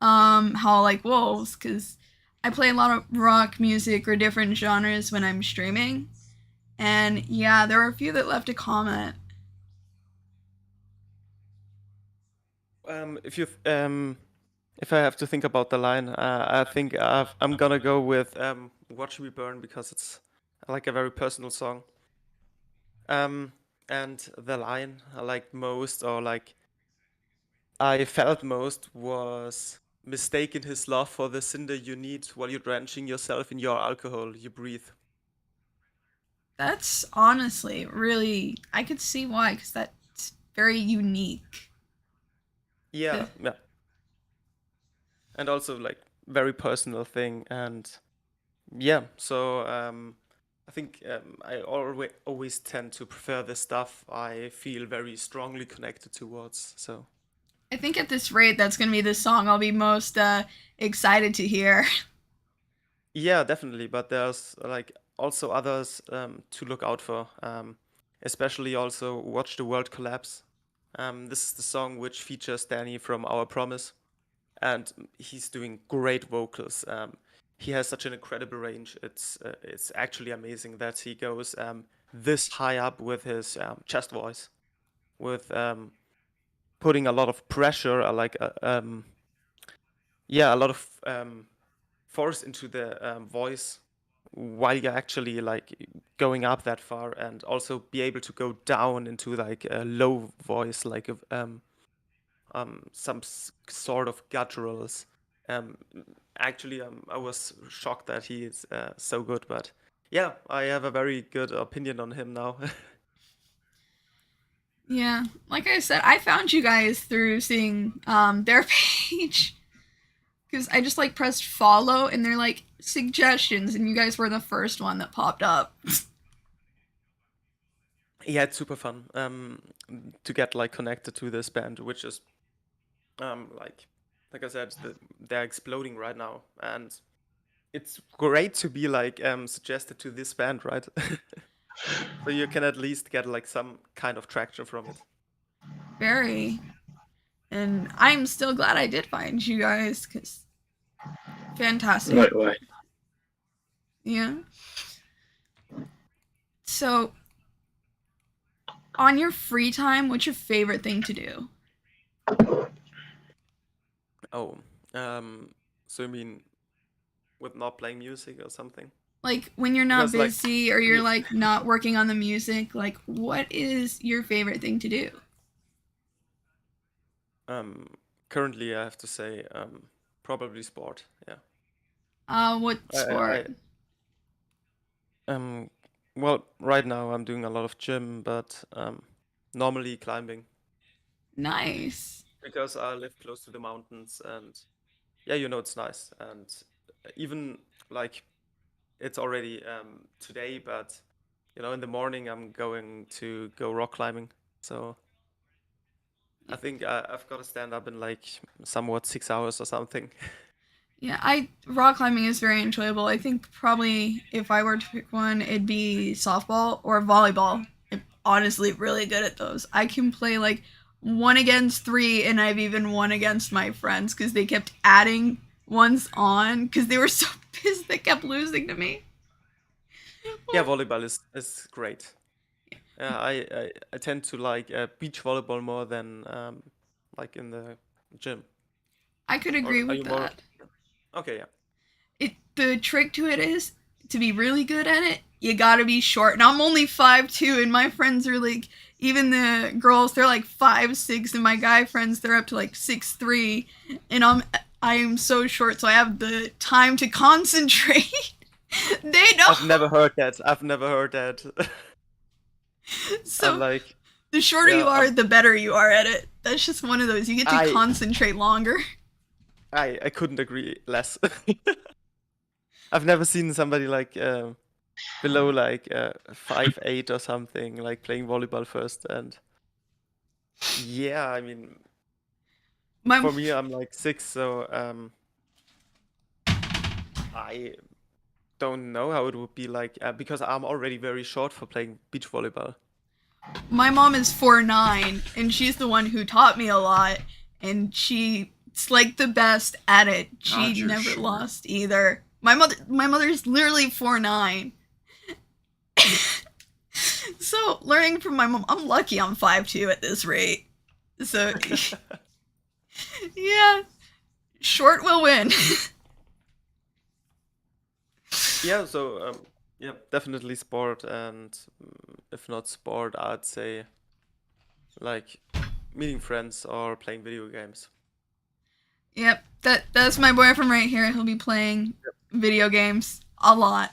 Howl Like Wolves, because I play a lot of rock music or different genres when I'm streaming, and yeah, there were a few that left a comment. If I have to think about the line, I think I'm gonna go with "Watch Me Burn" because it's like a very personal song. And the line I liked most, or like I felt most, was mistaking his love for the cinder you need while you're drenching yourself in your alcohol you breathe. That's honestly really, I could see why, because that's very unique. Yeah, yeah. And also like very personal thing, and yeah, so I think I always tend to prefer the stuff I feel very strongly connected towards. So I think at this rate, that's gonna be the song I'll be most excited to hear. yeah, definitely. But there's like also others to look out for. Especially also Watch the World Collapse. This is the song which features Danny from Our Promise, and he's doing great vocals. He has such an incredible range. It's actually amazing that he goes this high up with his chest voice, with putting a lot of pressure, a lot of force into the voice while you're actually like going up that far, and also be able to go down into like a low voice, like some sort of gutturals. Um, Actually, I was shocked that he is so good, but yeah, I have a very good opinion on him now. Yeah, like I said, I found you guys through seeing their page because I just like pressed follow and they're like suggestions, and you guys were the first one that popped up. Yeah, it's super fun to get like connected to this band, which is like I said, they're exploding right now, and it's great to be like suggested to this band, right? So you can at least get like some kind of traction from it. Very. And I'm still glad I did find you guys because fantastic. Likewise. Yeah. So, on your free time, what's your favorite thing to do? Oh, so you mean with not playing music or something? Like when you're not Because, like, busy or you're yeah. like not working on the music, like what is your favorite thing to do? Currently I have to say probably sport. Yeah. What sport? I well, right now I'm doing a lot of gym, but normally climbing, Nice. because I live close to the mountains, and yeah, it's nice. And even like it's already today, but in the morning I'm going to go rock climbing. So I think I've got to stand up in like somewhat 6 hours or something. Yeah, rock climbing is very enjoyable. I think probably if I were to pick one, it'd be softball or volleyball. I'm honestly really good at those. I can play like 1 against 3, and I've even won against my friends because they kept adding ones on because they were so pissed they kept losing to me. Yeah, volleyball is great. I tend to like beach volleyball more than like in the gym. I could Or agree are with you more? that. Okay, yeah. The trick to it is to be really good at it, you gotta be short. And I'm only 5'2", and my friends are like, even the girls, they're like 5'6", and my guy friends, they're up to like 6'3", and I am so short, so I have the time to concentrate. They don't. I've never heard that. So I'm like, the shorter yeah, you are, the better you are at it. That's just one of those. You get to I- concentrate longer. I couldn't agree less. I've never seen somebody like below like 5'8" or something like playing volleyball first, and yeah, I mean, for me, I'm like 6, so I don't know how it would be like because I'm already very short for playing beach volleyball. My mom is 4'9", and she's the one who taught me a lot, and she's like the best at it. She you're never short. lost either. My mother's literally 4'9". So learning from my mom, I'm lucky I'm 5'2" at this rate. So yeah, short will win. Yeah, so yeah, definitely sport, and if not sport, I'd say like meeting friends or playing video games. Yep, that's my boyfriend right here. He'll be playing video games a lot.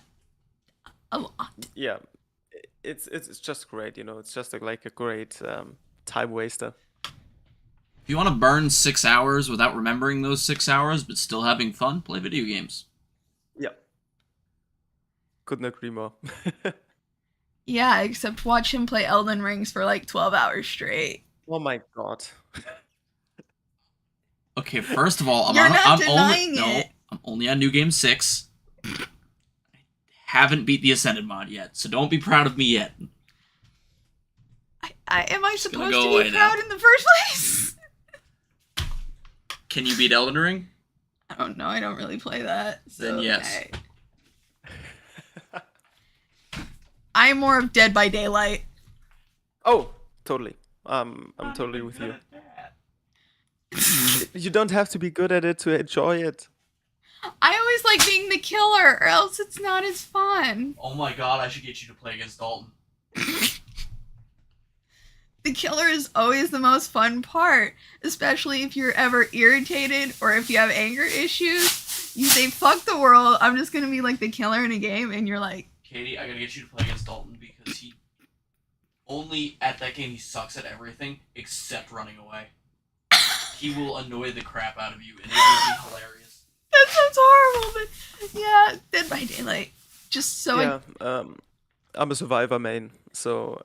A lot. Yeah, it's just great, it's just like a great time waster. If you want to burn 6 hours without remembering those 6 hours, but still having fun, play video games. Yeah. Couldn't agree more. Yeah, except watch him play Elden Rings for like 12 hours straight. Oh my god. Okay, first of all, I'm only on New Game 6. I haven't beat the Ascended mod yet, so don't be proud of me yet. Am I supposed go to away be now. proud in the first place? Can you beat Elden Ring? I don't know. I don't really play that. So, Then yes. okay. I'm more of Dead by Daylight. Oh, totally. I'm totally with you. You don't have to be good at it to enjoy it. I always like being the killer, or else it's not as fun. Oh my god, I should get you to play against Dalton. The killer is always the most fun part, especially if you're ever irritated or if you have anger issues. You say, fuck the world, I'm just gonna be like the killer in a game, and you're like... Katie, I gotta get you to play against Dalton because he... Only at that game he sucks at everything except running away. He will annoy the crap out of you, and it will be hilarious. That sounds horrible, but yeah, Dead by Daylight. Just so Yeah, I'm a survivor main, so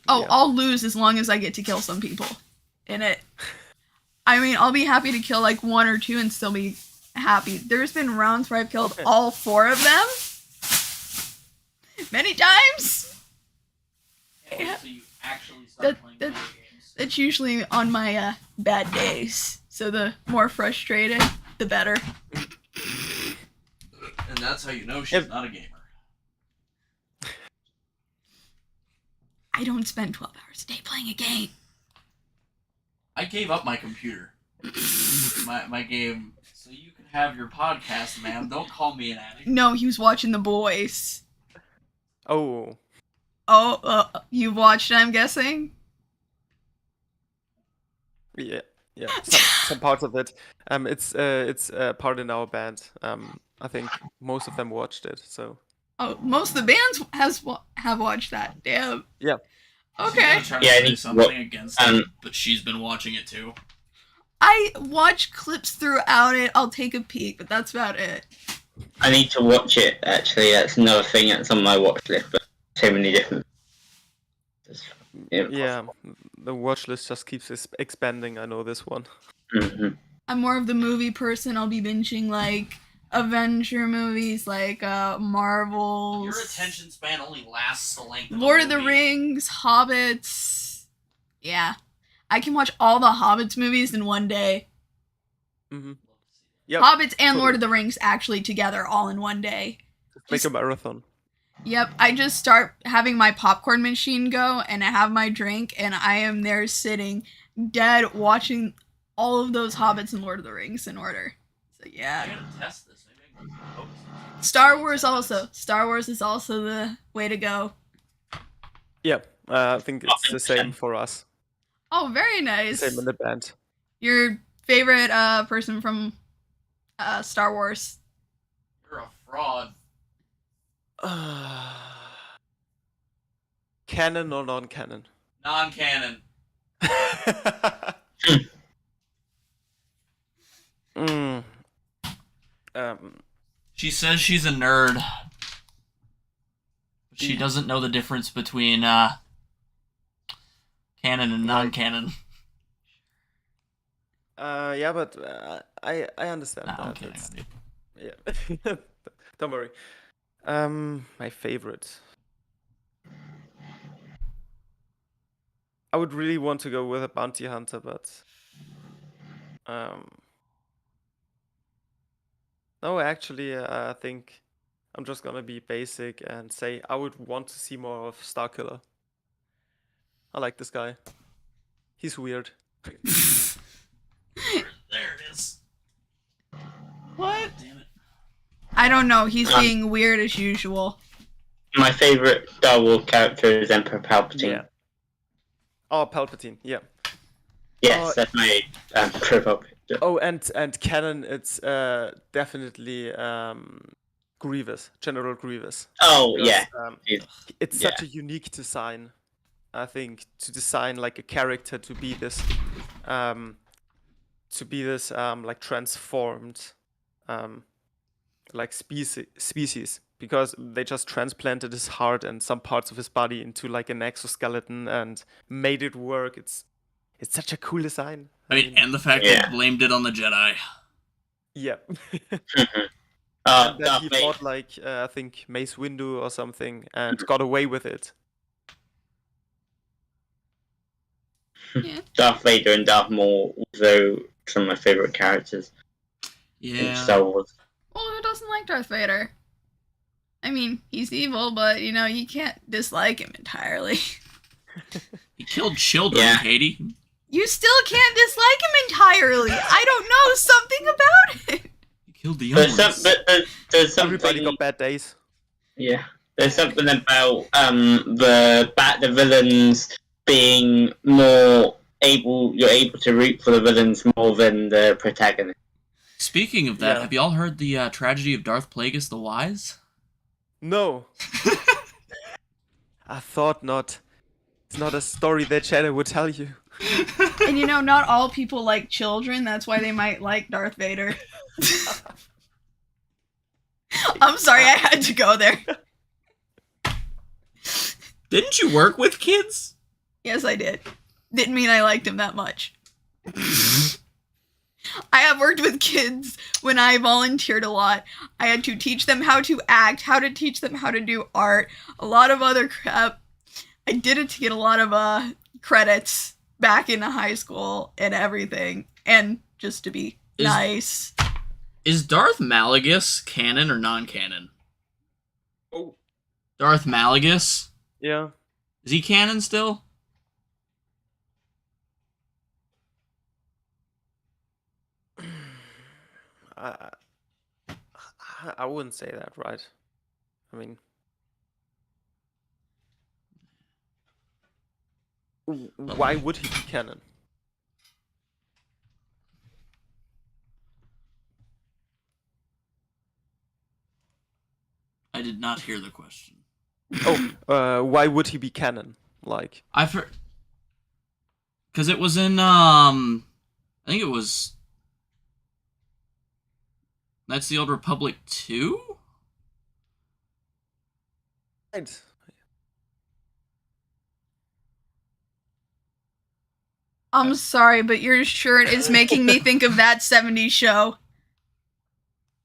Oh, yeah. I'll lose as long as I get to kill some people in it. I mean, I'll be happy to kill like 1 or 2 and still be happy. There's been rounds where I've killed all 4 of them. Many times. Yeah. So you actually start playing video games. That's usually on my bad days. So the more frustrated, the better. And that's how you know she's not a gamer. I don't spend 12 hours a day playing a game. I gave up my computer. my game. So you can have your podcast, ma'am. Don't call me an addict. No, he was watching The Boys. Oh. Oh, you've watched it, I'm guessing? Yeah, some parts of it. It's part in our band. I think most of them watched it. So. Oh, most of the bands have watched that. Damn. Yeah. Okay. Trying to do something against it, but she's been watching it too. I watch clips throughout it. I'll take a peek, but that's about it. I need to watch it, actually. That's another thing that's on my watch list, but so many different... Yeah, the watch list just keeps expanding. I know this one. Mm-hmm. I'm more of the movie person. I'll be binging like Avenger movies, like Marvels. Your attention span only lasts the length of Lord a of the movie. Rings, Hobbits. Yeah. I can watch all the Hobbits movies in one day. Mm-hmm. Yep. Hobbits and Lord of the Rings actually together all in one day. Make a marathon. Yep, I just start having my popcorn machine go, and I have my drink, and I am there sitting dead watching all of those Hobbits and Lord of the Rings in order. So yeah. I gotta test this. Maybe I can focus. Star Wars also. Star Wars is also the way to go. Yeah, I think it's the same for us. Oh, very nice. Same in the band. Your favorite person from Star Wars? You're a fraud. Canon or non-canon? Non-canon. She says she's a nerd. But she doesn't know the difference between canon and non-canon. Yeah, but I understand Nah, I'm that. kidding. Yeah. Don't worry. My favorite. I would really want to go with a bounty hunter, but no, actually, I think I'm just gonna be basic and say I would want to see more of Starkiller. I like this guy. He's weird. There it is. What? Damn it. I don't know. He's being weird as usual. My favorite Star Wars character is Emperor Palpatine. Yeah. Oh, Palpatine. Yeah. Yes, that's my profile picture. Oh, and canon, it's definitely Grievous, General Grievous. Oh, Because, yeah. It's such a unique design. I think to design like a character to be this to be this like transformed like species, because they just transplanted his heart and some parts of his body into like an exoskeleton and made it work. It's such a cool design. I mean, and the fact that he blamed it on the Jedi. Yeah. Uh, And then he fought like I think Mace Windu or something and got away with it. Yeah. Darth Vader and Darth Maul also some of my favorite characters in Yeah. Star Wars. Well, who doesn't like Darth Vader? I mean, he's evil, but, you know, you can't dislike him entirely. He killed children, Yeah. Katie. You still can't dislike him entirely. I don't know something about it. He killed the young There's ones. Everybody there's something. got bad days. Yeah, there's something about the villains being more able. You're able to root for the villains more than the protagonist. Speaking of that, Yeah. have y'all heard the tragedy of Darth Plagueis the Wise? No. I thought not. It's not a story that Shadow would tell you. And, you know, not all people like children. That's why they might like Darth Vader. I'm sorry, I had to go there. Didn't you work with kids? Yes, I did. Didn't mean I liked him that much. I have worked with kids when I volunteered a lot. I had to teach them how to act, how to teach them how to do art, a lot of other crap. I did it to get a lot of credits back in high school and everything, and just to be nice. Is Darth Malagas canon or non-canon? Oh. Darth Malagas? Yeah. Is he canon still? I wouldn't say that, right? I mean, why would he be canon? I did not hear the question. Oh, why would he be canon? Like, I've heard... Because it was in, I think it was... That's the Old Republic 2? right. I'm sorry, but your shirt is making me think of that 70s show.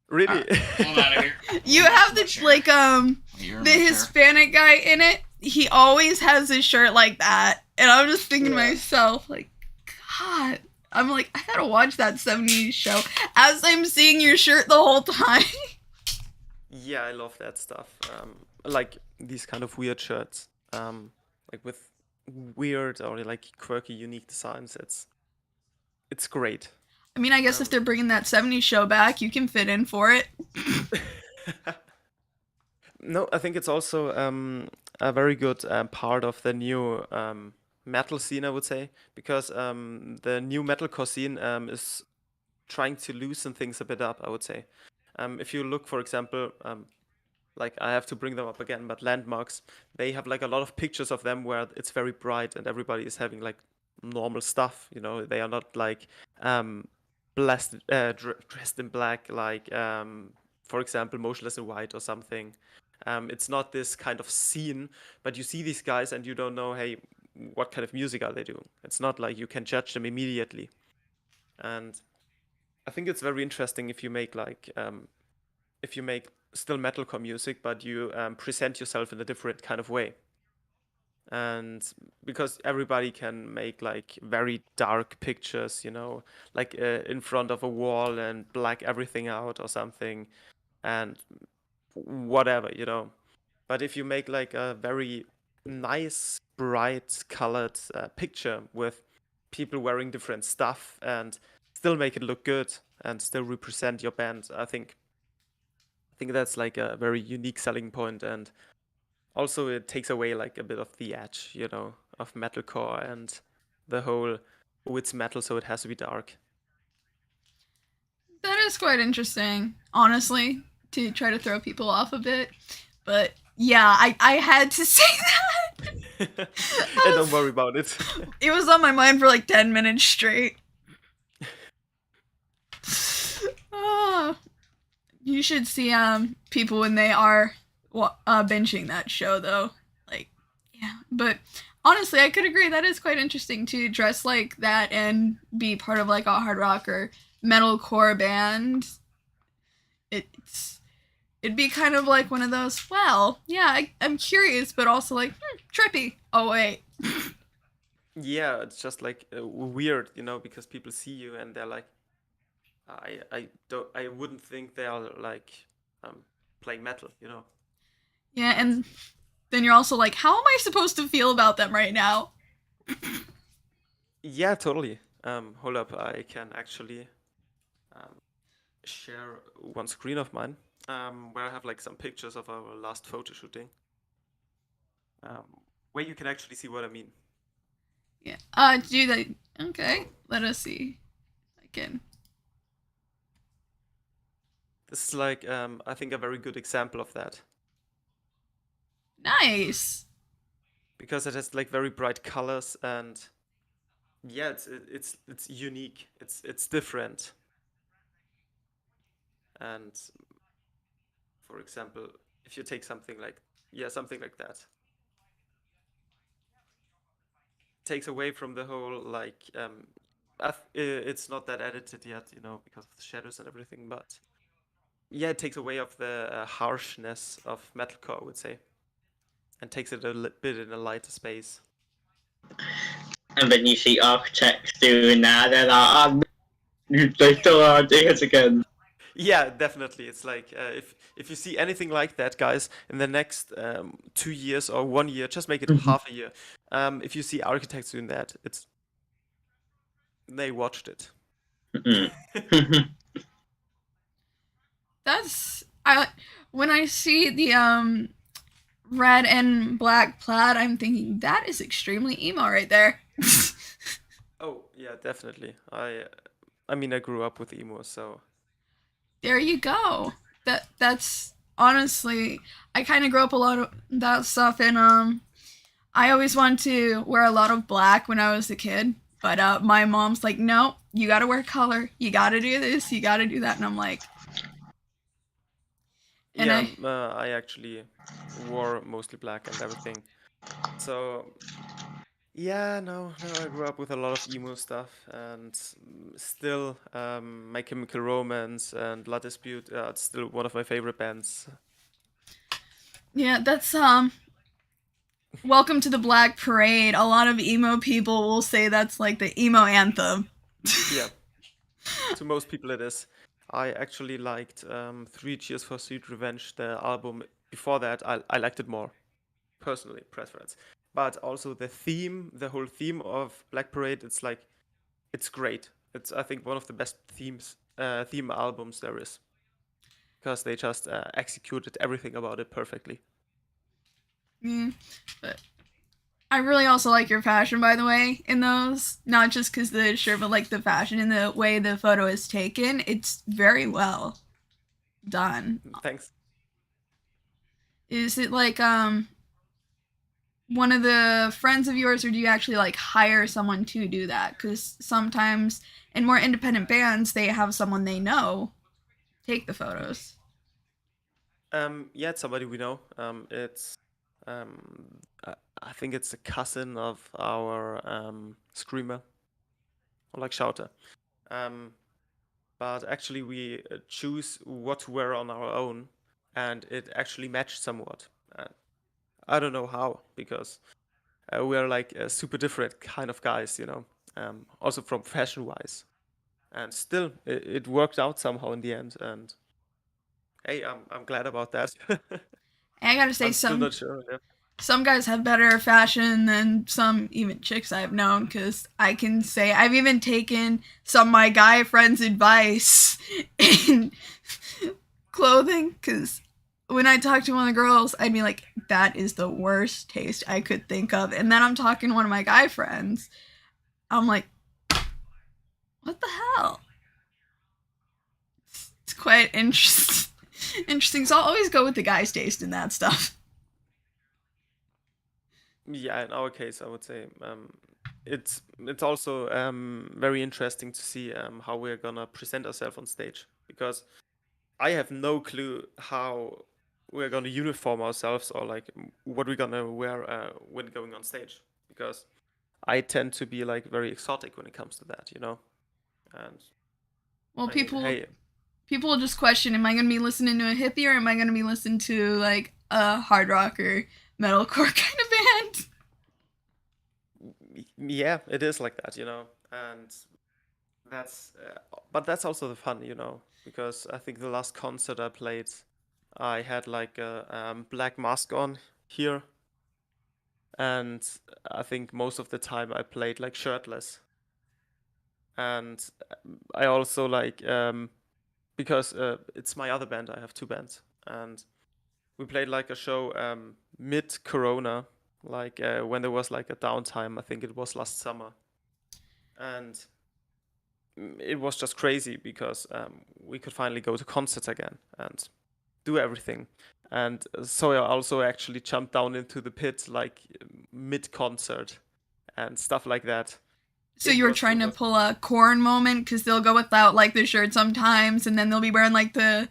Really? I'm out of here. You have the, like, You're in the my chair. Hispanic guy in it. He always has his shirt like that. And I'm just thinking to myself, like, God. I'm like, I gotta watch that 70s show as I'm seeing your shirt the whole time. Yeah, I love that stuff. Like these kind of weird shirts. Like with weird or like quirky, unique designs. It's great. I mean, I guess if they're bringing that 70s show back, you can fit in for it. No, I think it's also a very good part of the new metal scene, I would say, because the new metalcore scene is trying to loosen things a bit up, I would say. If you look, for example, like I have to bring them up again, but Landmarks, they have like a lot of pictures of them where it's very bright and everybody is having like normal stuff, you know, they are not like dressed in black, like for example, Motionless in White or something. It's not this kind of scene, but you see these guys and you don't know, hey, what kind of music are they doing? It's not like you can judge them immediately. And I think it's very interesting if you make like if you make still metalcore music, but you present yourself in a different kind of way. And because everybody can make like very dark pictures, you know, like in front of a wall and black everything out or something, and whatever, you know. But if you make like a very nice, bright colored picture with people wearing different stuff and still make it look good and still represent your band, I think that's like a very unique selling point, and also it takes away like a bit of the edge, you know, of metalcore and the whole, oh, it's metal, so it has to be dark. That is quite interesting, honestly, to try to throw people off a bit. But yeah, I had to say that. Don't worry about it. It was on my mind for like 10 minutes straight. You should see people when they are binging that show though. Like, yeah. But honestly, I could agree that is quite interesting to dress like that and be part of like a hard rock or metalcore band. It'd be kind of like one of those, well, yeah, I'm curious, but also like, trippy. Oh, wait. Yeah, it's just like weird, because people see you and they're like, I wouldn't think they are like playing metal. Yeah, and then you're also like, how am I supposed to feel about them right now? Yeah, totally. Hold up, I can actually share one screen of mine. Where I have like some pictures of our last photo shooting, where you can actually see what I mean. Yeah. Do that. Okay. Let us see. Again. This is like, I think a very good example of that. Nice. Because it has like very bright colors and yeah, it's unique. It's different. And for example, if you take something like that, takes away from the whole like it's not that edited yet, because of the shadows and everything, but yeah, it takes away of the harshness of metalcore, I would say, and takes it a bit in a lighter space. And then you see architects doing that, they're like, they still are doing it again. Yeah, definitely. It's like if you see anything like that, guys, in the next 2 years or 1 year, just make it half a year. If you see architects doing that, they watched it. When I see the red and black plaid, I'm thinking that is extremely emo right there. Oh yeah, definitely. I mean, I grew up with emo, so. There you go. That's honestly, I kind of grew up a lot of that stuff, and I always wanted to wear a lot of black when I was a kid, but my mom's like, no, you gotta wear color, you gotta do this, you gotta do that, and I'm like, and yeah, I actually wore mostly black and everything, so. Yeah, no, I grew up with a lot of emo stuff, and still, My Chemical Romance and La Dispute, it's still one of my favorite bands. Yeah, that's Welcome to the Black Parade. A lot of emo people will say that's like the emo anthem. Yeah, to most people it is. I actually liked 3 Cheers for Sweet Revenge, the album. Before that, I liked it more, personally, preference. But also the whole theme of Black Parade, it's great. It's, I think, one of the best theme albums there is. Because they just executed everything about it perfectly. But I really also like your fashion, by the way, in those. Not just because the shirt, but like the fashion and the way the photo is taken. It's very well done. Thanks. Is it like one of the friends of yours, or do you actually like hire someone to do that? Because sometimes in more independent bands, they have someone they know take the photos. Yeah, it's somebody we know. It's I think it's a cousin of our screamer, or like shouter. But actually, we choose what to wear on our own, and it actually matched somewhat. I don't know how, because we are like super different kind of guys, also from fashion-wise. And still, it worked out somehow in the end. And hey, I'm glad about that. I gotta say, I'm still not sure. Yeah. Some guys have better fashion than some even chicks I've known, because I can say I've even taken some of my guy friends' advice in clothing, because when I talk to one of the girls, I'd be like, that is the worst taste I could think of. And then I'm talking to one of my guy friends. I'm like, what the hell? It's quite interesting. So I'll always go with the guy's taste in that stuff. Yeah, in our case, I would say it's also very interesting to see how we're gonna present ourselves on stage, because I have no clue how we're gonna uniform ourselves, or like what we're gonna wear when going on stage, because I tend to be like very exotic when it comes to that, And Well, I mean, hey, people will just question, am I going to be listening to a hippie or am I going to be listening to like a hard rock or metalcore kind of band? yeah, it is like that, And but that's also the fun, because I think the last concert I played, I had like a black mask on here, and I think most of the time I played like shirtless. And I also like because it's my other band. I have two bands, and we played like a show mid Corona, like when there was like a downtime. I think it was last summer, and it was just crazy because we could finally go to concerts again and do everything. And so I also actually jumped down into the pit like mid concert and stuff like that. So you were trying to pull a Korn moment, because they'll go without like the shirt sometimes, and then they'll be wearing like the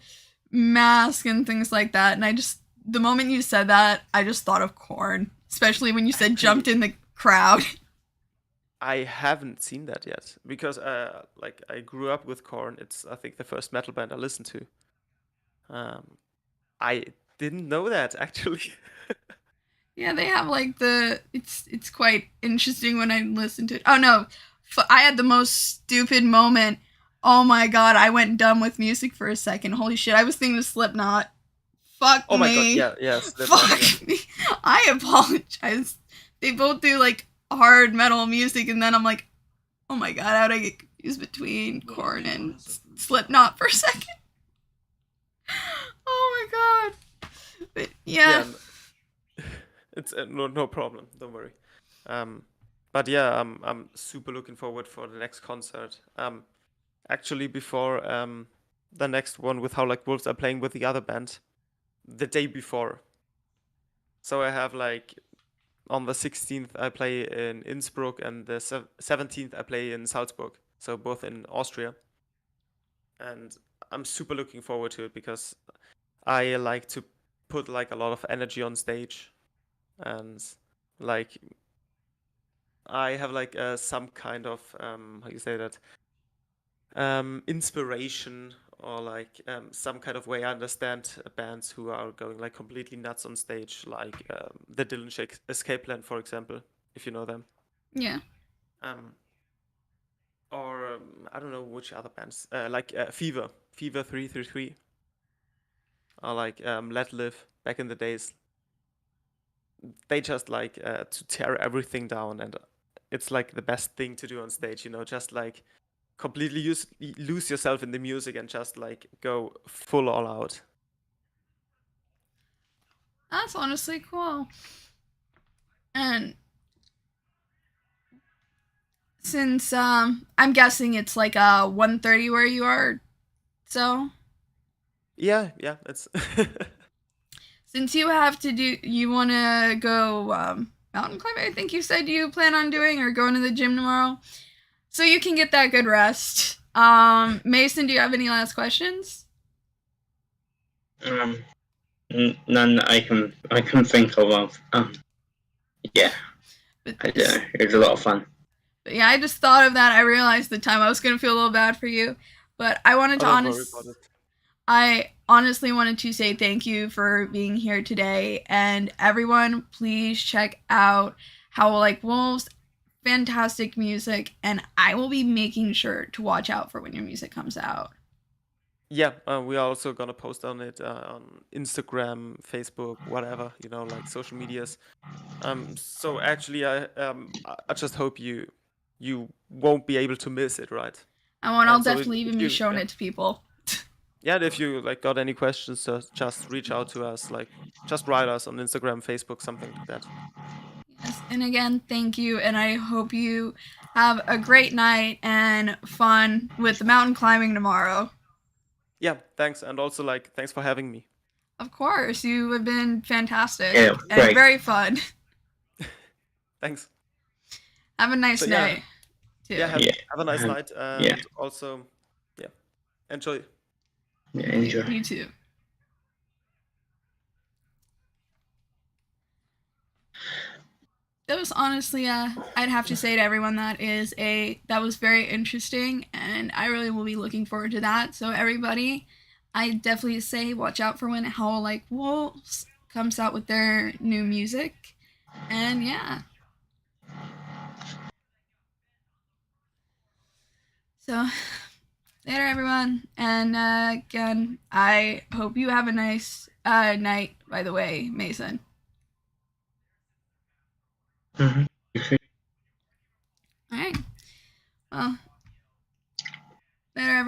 mask and things like that. And the moment you said that, I just thought of Korn, especially when you said jumped in the crowd. I haven't seen that yet, because like I grew up with Korn. It's, I think, the first metal band I listened to. I didn't know that, actually. Yeah, they have like it's quite interesting when I listen to it. Oh no, I had the most stupid moment. Oh my god, I went dumb with music for a second. Holy shit, I was thinking of Slipknot. Fuck Oh my me. god, yeah, Slipknot, Fuck me. I apologize. They both do like hard metal music, and then I'm like, oh my god, how did I get confused between Korn and Slipknot for a second? Oh my god. But yeah. It's no problem. Don't worry. But yeah, I'm super looking forward for the next concert. Actually, before the next one with Howl Like Wolves, I'm playing with the other band the day before. So I have like on the 16th I play in Innsbruck, and the 17th I play in Salzburg. So both in Austria. And I'm super looking forward to it, because I like to put like a lot of energy on stage, and like I have like some kind of how you say that, inspiration, or like some kind of way I understand bands who are going like completely nuts on stage, like the Dylan Escape Plan, for example, if you know them. Yeah. Or I don't know which other bands, like Fever 333, or like Let Live back in the days. They just like to tear everything down, and it's like the best thing to do on stage, just like completely lose yourself in the music and just like go full all out. That's honestly cool. And since I'm guessing it's like 1:30 where you are, so Yeah, it's since you have to you want to go mountain climbing, I think you said you plan on doing, or going to the gym tomorrow, so you can get that good rest. Mason, do you have any last questions? None that I can think of. Yeah, I don't know. It was a lot of fun. But yeah, I just thought of that. I realized the time I was gonna feel a little bad for you, but I wanted to I honestly wanted to say thank you for being here today, and everyone, please check out Howl Like Wolves. Fantastic music, and I will be making sure to watch out for when your music comes out. Yeah, we are also gonna post on it on Instagram, Facebook, whatever, like social medias. So actually, I just hope you won't be able to miss it, right? I'll definitely even be showing it to people. Yeah, if you like got any questions, just reach out to us. Like, just write us on Instagram, Facebook, something like that. Yes, and again, thank you, and I hope you have a great night and fun with the mountain climbing tomorrow. Yeah, thanks, and also like thanks for having me. Of course, you have been fantastic, Yeah, and very fun. Thanks. Have a nice So, yeah. night. Too. Yeah, have a nice Yeah. night, and also, yeah, enjoy. Yeah, enjoy. You too. That was honestly, I'd have to say to everyone that was very interesting, and I really will be looking forward to that. So everybody, I definitely say watch out for when Howl Like Wolves comes out with their new music, and yeah. So later, everyone, and again, I hope you have a nice night. By the way, Mason. Mm-hmm. All right. Well, later, everyone.